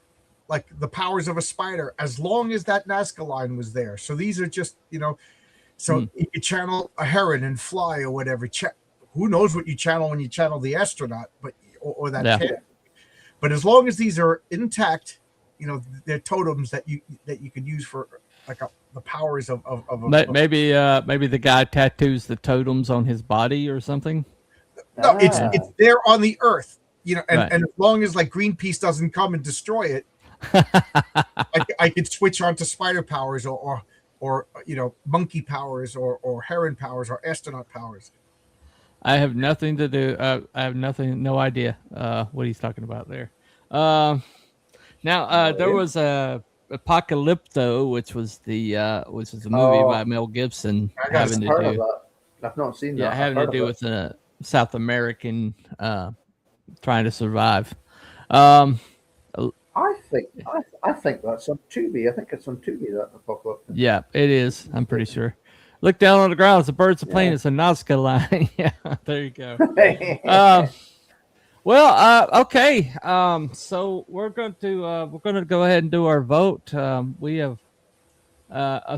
like the powers of a spider as long as that Nazca line was there? So these are just, so you could channel a heron and fly or whatever. Who knows what you channel when you channel the astronaut, but or that kid. But as long as these are intact, they're totems that you could use for like the powers of maybe the guy tattoos the totems on his body or something. No, it's there on the earth, and Right. as long as like Greenpeace doesn't come and destroy it, I could switch on to spider powers or monkey powers or heron powers or astronaut powers. I have nothing to do. I have no idea what he's talking about there. Now there was a Apocalypto, which was a movie by Mel Gibson having to heard of do. that. I've not seen that. Yeah, having to do with a South American trying to survive. I think that's on Tubi. I think it's on Tubi, that Apocalypse. Yeah, it is. I'm pretty sure. Look down on the ground. It's a birds of plane. It's a Nazca line. Yeah, there you go. Okay. So we're going to go ahead and do our vote. We have.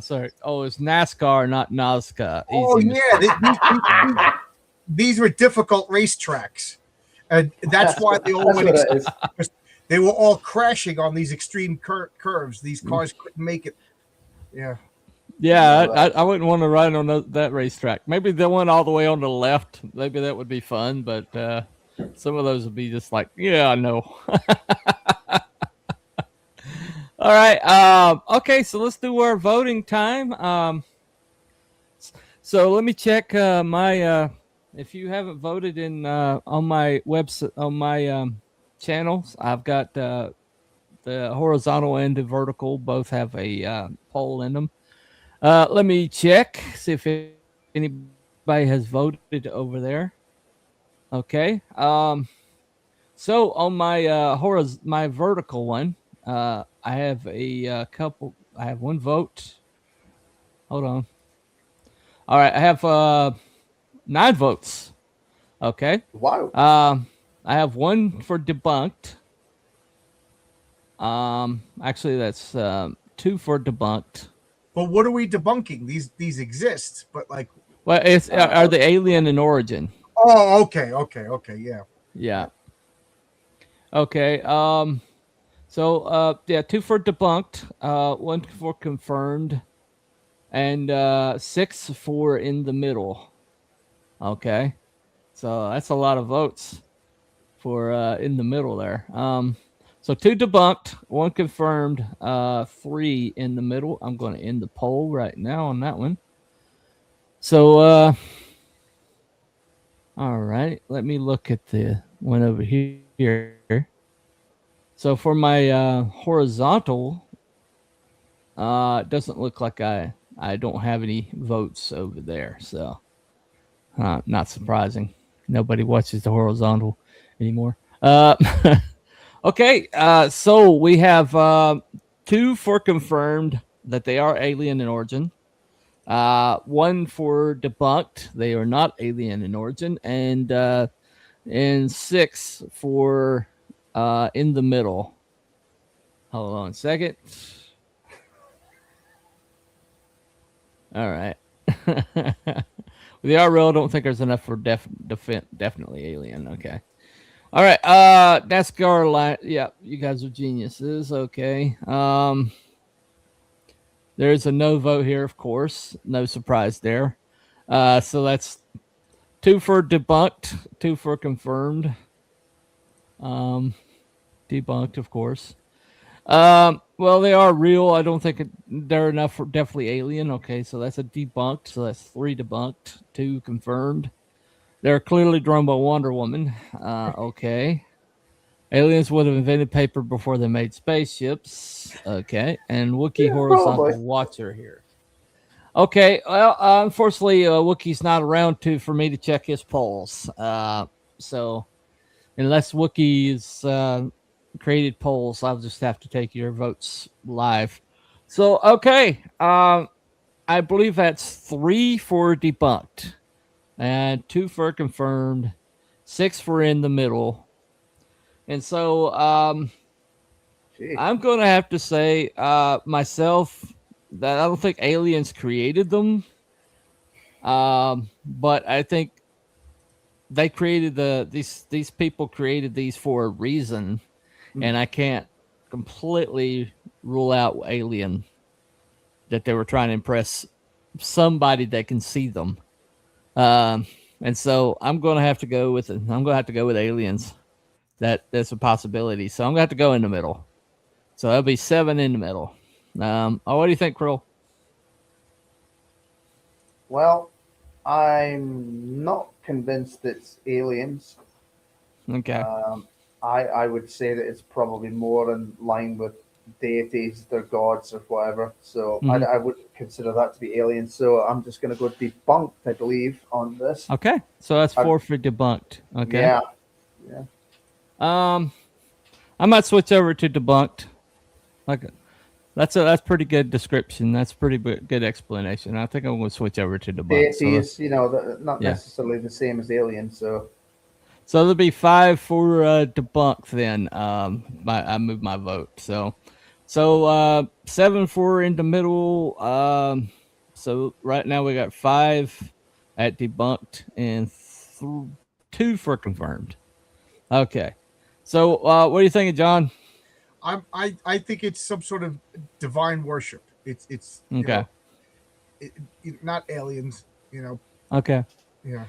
Sorry. Oh, it's NASCAR, not Nazca. Oh Easy yeah, these were difficult racetracks, and that's why they all went. They were all crashing on these extreme curves. These cars couldn't make it. Yeah. Yeah, I wouldn't want to ride on that racetrack. Maybe the one all the way on the left. Maybe that would be fun, but some of those would be just like, yeah, I know. All right. Okay, so let's do our voting time. So let me check my. If you haven't voted in on my website on my channels, I've got the horizontal and the vertical both have a poll in them. Let me check, see if anybody has voted over there. Okay. So on my my vertical one, I have a couple. I have one vote. Hold on. All right, I have 9 votes. Okay. Wow. I have one for debunked. Actually, that's 2 for debunked. But what are we debunking? These exist, but like. Well, it's are the alien in origin? Oh, okay, yeah. Yeah. Okay. So yeah, 2 for debunked, 1 for confirmed, and 6 for in the middle. Okay. So that's a lot of votes for in the middle there. So 2 debunked, 1 confirmed, 3 in the middle. I'm going to end the poll right now on that one. So, all right, let me look at the one over here. So for my horizontal, it doesn't look like I don't have any votes over there. So, not surprising. Nobody watches the horizontal anymore. Okay, so we have 2 for confirmed that they are alien in origin. 1 for debunked, they are not alien in origin, and 6 for in the middle. Hold on a second. All right. They are real. Don't think there's enough for definitely alien. Okay. All right. Nazca. Yeah, you guys are geniuses. Okay. There's a no vote here, of course. No surprise there. So that's 2 for debunked, 2 for confirmed. Debunked, of course. Well, they are real. I don't think they're enough for definitely alien. Okay, so that's a debunked. So that's 3 debunked, 2 confirmed. They're clearly drawn by Wonder Woman. Okay. Aliens would have invented paper before they made spaceships. Okay. And Wookiee horizontal probably. watcher here. Okay. Well, unfortunately, Wookiee's not around for me to check his polls. So unless Wookiee's created polls, I'll just have to take your votes live. So, okay. I believe that's 3 for debunked and 2 for confirmed, 6 for in the middle. And so I'm going to have to say myself that I don't think aliens created them. But I think they created these people created these for a reason. And I can't completely rule out alien, that they were trying to impress somebody that can see them. And so I'm going to have to go with it. I'm going to have to go with aliens. That's a possibility. So I'm going to have to go in the middle. So that'll be 7 in the middle. What do you think, Krill? Well, I'm not convinced it's aliens. Okay. I would say that it's probably more in line with deities, their gods, or whatever. So I wouldn't consider that to be aliens. So I'm just going to go debunked, I believe, on this. Okay. So that's 4 for debunked. Okay. Yeah. I might switch over to debunked. Like, that's pretty good description. That's pretty good explanation. I think I'm going to switch over to debunked. Deities, not necessarily the same as aliens. So there'll be 5 for debunked then. I moved my vote. So 7 for in the middle. So right now we got 5 at debunked and 2 for confirmed. Okay. So what are you thinking, John? I think it's some sort of divine worship. It's okay. Not aliens. Okay. Yeah.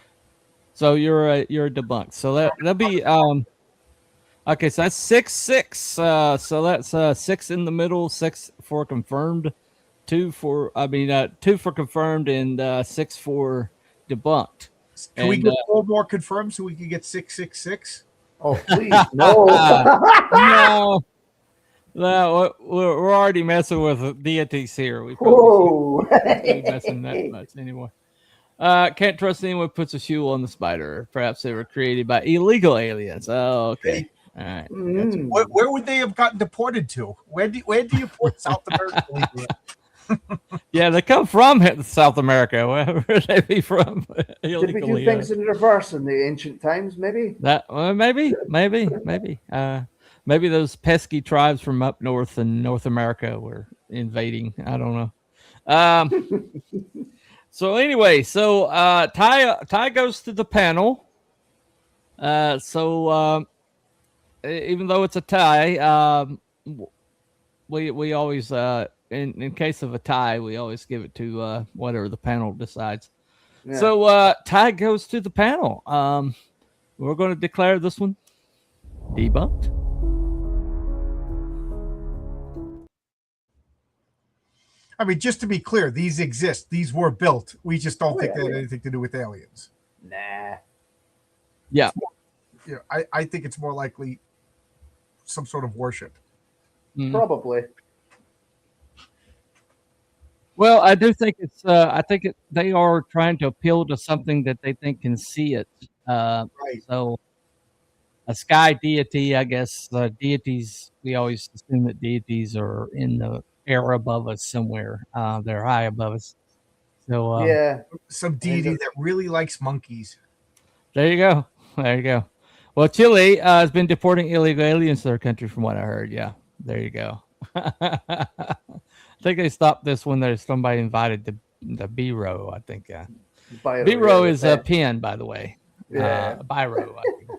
So you're a debunked. So that'll be okay. So that's 6-6. So that's 6 in the middle, 6 for confirmed, 2 for confirmed, and 6 for debunked. Can we get 4 more confirmed so we can get 666? Oh, please no. No, we're already messing with deities here. We probably shouldn't be messing that much anymore. Can't trust anyone who puts a shoe on the spider. Perhaps they were created by illegal aliens. Oh, okay. All right. Where would they have gotten deported to? Where do you put South America? Yeah, they come from South America. Wherever they be from. Did we do things in reverse in the ancient times? Maybe maybe those pesky tribes from up north in North America were invading. I don't know. So anyway, Ty goes to the panel. Even though it's a tie, we always in case of a tie, we always give it to whatever the panel decides. Yeah. So Ty goes to the panel. We're going to declare this one debunked. I mean, just to be clear, these exist. These were built. We just don't think yeah, they had yeah. anything to do with aliens. Nah. Yeah. You know, I think it's more likely some sort of worship. Probably. Well, I do think it's. I think they are trying to appeal to something that they think can see it. Right. So, a sky deity, I guess. Deities. We always assume that deities are in the air above us somewhere. They're high above us. So, Yeah. Some deity that really likes monkeys. there you go. There you go. Well, Chile has been deporting illegal aliens to their country, from what I heard. Yeah, there you go. I think they stopped this when there's somebody invited to the B-row. I think B-row is a pin, by the way. Yeah. Biro. I think.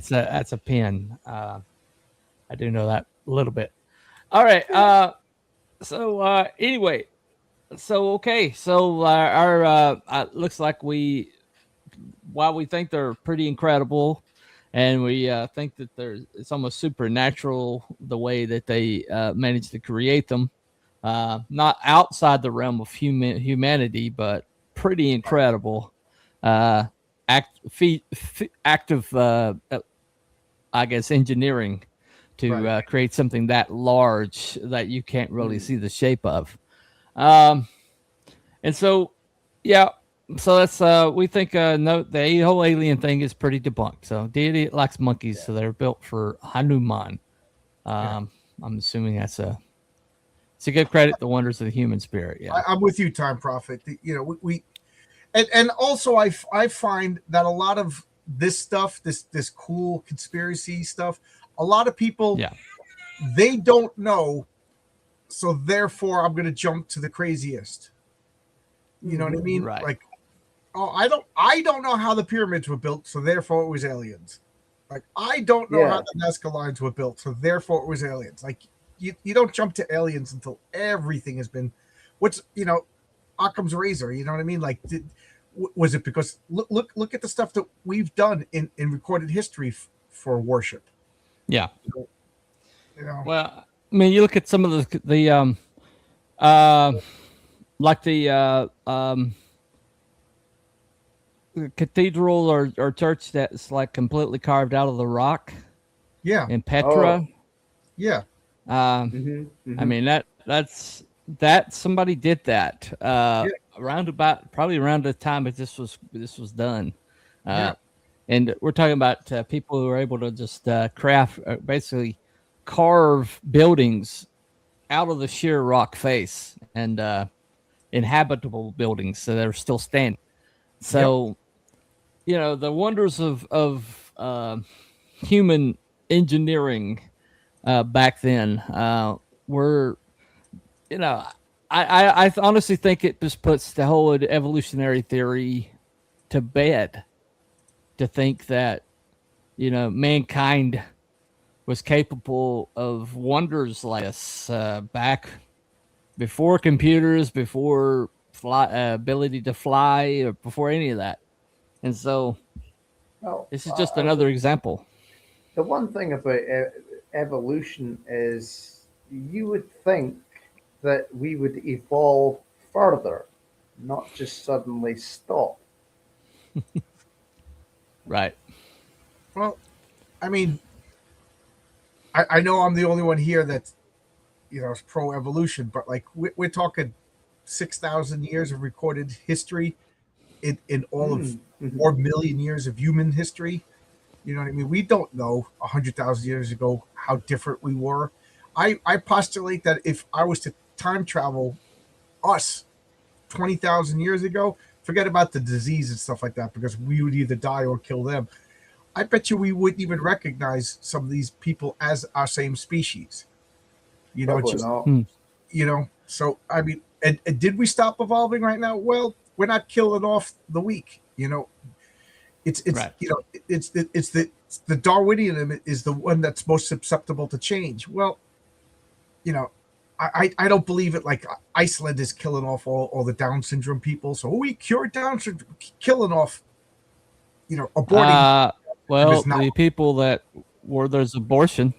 That's a pin. I do know that a little bit. All right. So anyway, so okay. So our looks like while we think they're pretty incredible, and we think that it's almost supernatural the way that they managed to create them, not outside the realm of humanity, but pretty incredible. Active, I guess, engineering to create something that large that you can't really see the shape of. And so, yeah. So that's we think the whole alien thing is pretty debunked. So deity likes monkeys, so they're built for Hanuman. I'm assuming it's a good credit the wonders of the human spirit. Yeah, I'm with you, Time Prophet. You know, we and also I find that a lot of this stuff, this cool conspiracy stuff, a lot of people they don't know, so therefore I'm going to jump to the craziest. You know what I mean? Right. Like, oh, I don't know how the pyramids were built, so therefore it was aliens. Like, I don't know how the Nazca lines were built, so therefore it was aliens. Like, you don't jump to aliens until everything has been, Occam's razor. You know what I mean? Like, was it because look at the stuff that we've done in recorded history for worship? Yeah. You know? Well, I mean, you look at some of the like the cathedral or church that's like completely carved out of the rock. Yeah. In Petra. Oh. Yeah. I mean that's somebody did that probably around the time that this was done. And we're talking about people who are able to just craft, basically carve buildings out of the sheer rock face and inhabitable buildings, so they're still standing. So, the wonders of human engineering back then were, I honestly think it just puts the whole evolutionary theory to bed, to think that, mankind was capable of wonders like this back before computers, before ability to fly, or before any of that. And so this is just another example. The one thing about evolution is you would think that we would evolve further, not just suddenly stop. Right. Well, I mean, I know I'm the only one here that, is pro evolution, but like we're talking 6,000 years of recorded history in all of 4 million years of human history. You know what I mean? We don't know 100,000 years ago how different we were. I postulate that if I was to time travel us 20,000 years ago, forget about the disease and stuff like that, because we would either die or kill them. I bet you we wouldn't even recognize some of these people as our same species. So I mean, and did we stop evolving right now? Well, we're not killing off the weak. It's right. It's the Darwinian is the one that's most susceptible to change. Well, I don't believe it. Like Iceland is killing off all the Down syndrome people, so we cured Down syndrome, killing off, aborting. Well, the people that where there's abortion,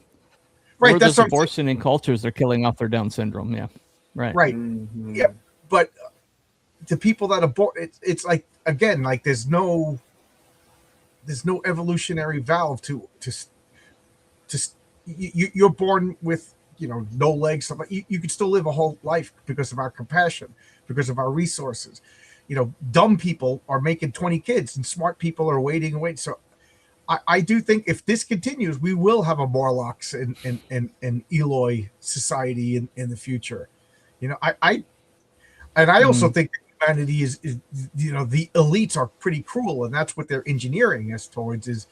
right? Where That's there's abortion in cultures, they're killing off their Down syndrome. Yeah. Right. Right. Mhm. Yeah. But the people that are born, it's like, again, like there's no evolutionary valve to you're born with, no legs, something. You could still live a whole life because of our compassion, because of our resources. Dumb people are making 20 kids and smart people are waiting and waiting. So I do think if this continues, we will have a Morlocks and Eloy society in the future. I also think that humanity is the elites are pretty cruel, and that's what they're engineering us towards.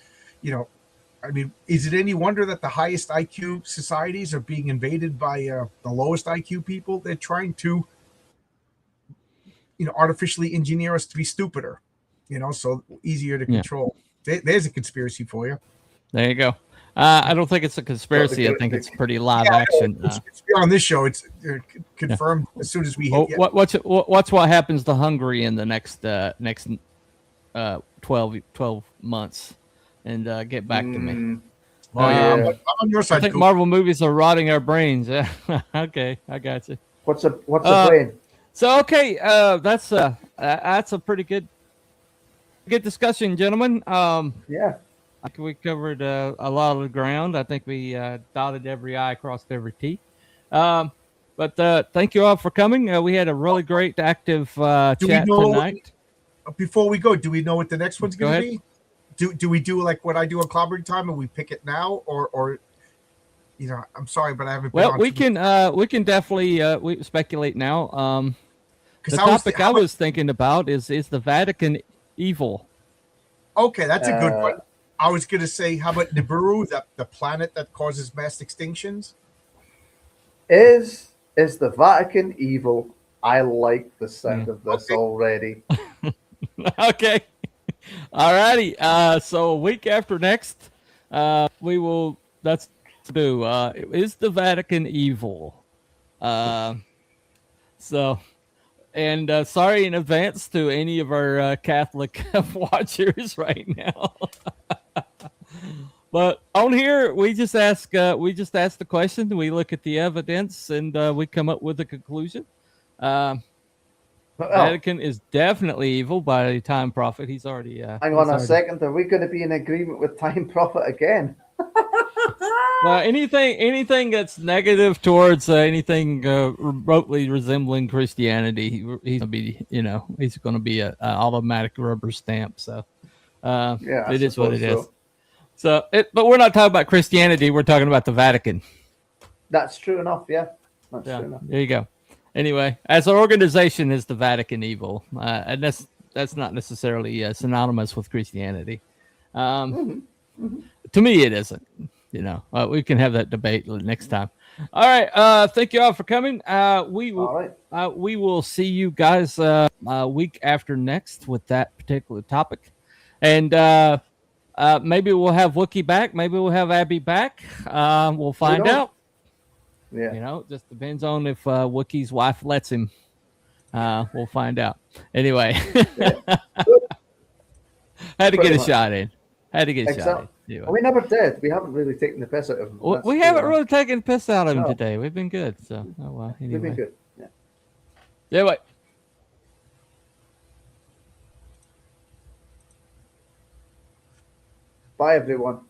I mean, is it any wonder that the highest IQ societies are being invaded by the lowest IQ people? They're trying to, artificially engineer us to be stupider, so easier to control. There's a conspiracy for you. There you go. I don't think it's a conspiracy. I think it's pretty live action. It's beyond this show. It's confirmed as soon as we hit. What's what happens to Hungary in the next 12 months, and get back to me. Oh yeah, but on your side, I think Marvel movies are rotting our brains. Yeah. Okay, I got you. What's a brain? So okay, that's a pretty good discussion, gentlemen. Yeah. I think we covered a lot of the ground. I think we dotted every I, crossed every T. But thank you all for coming. We had a really great, active chat tonight. Before we go, do we know what the next one's going to be? Do we do like what I do on Clobbering Time and we pick it now, or I'm sorry, but I haven't. Well, we can definitely we speculate now. The topic I was thinking about is the Vatican evil? Okay, that's a good one. I was going to say, how about Nibiru, the planet that causes mass extinctions? Is the Vatican evil? I like the sound of this already. Okay. All righty. So a week after next, we will. That's to do. Is the Vatican evil? So. And sorry in advance to any of our Catholic watchers right now. But on here, we just ask the question. We look at the evidence and we come up with a conclusion. Vatican is definitely evil by Time Prophet. He's already. Hang on a second. Are we going to be in agreement with Time Prophet again? Well, anything that's negative towards anything remotely resembling Christianity, he's gonna be, he's going to be an automatic rubber stamp. So, it is what it is. So, but we're not talking about Christianity. We're talking about the Vatican. That's true enough. Yeah, that's true enough. There you go. Anyway, as an organization, is the Vatican evil? And that's not necessarily synonymous with Christianity. To me, it isn't. We can have that debate next time. All right. Thank you all for coming. We will see you guys a week after next with that particular topic, and maybe we'll have Wookie back. Maybe we'll have Abby back. We'll find out. Yeah. It just depends on if Wookie's wife lets him. We'll find out. Anyway, had to get a shot in. Anyway. We never did. We haven't really taken the piss out of him. Well, we haven't really taken the piss out of him today. We've been good. So, anyway. We've been good. Yeah. Anyway. Bye, everyone.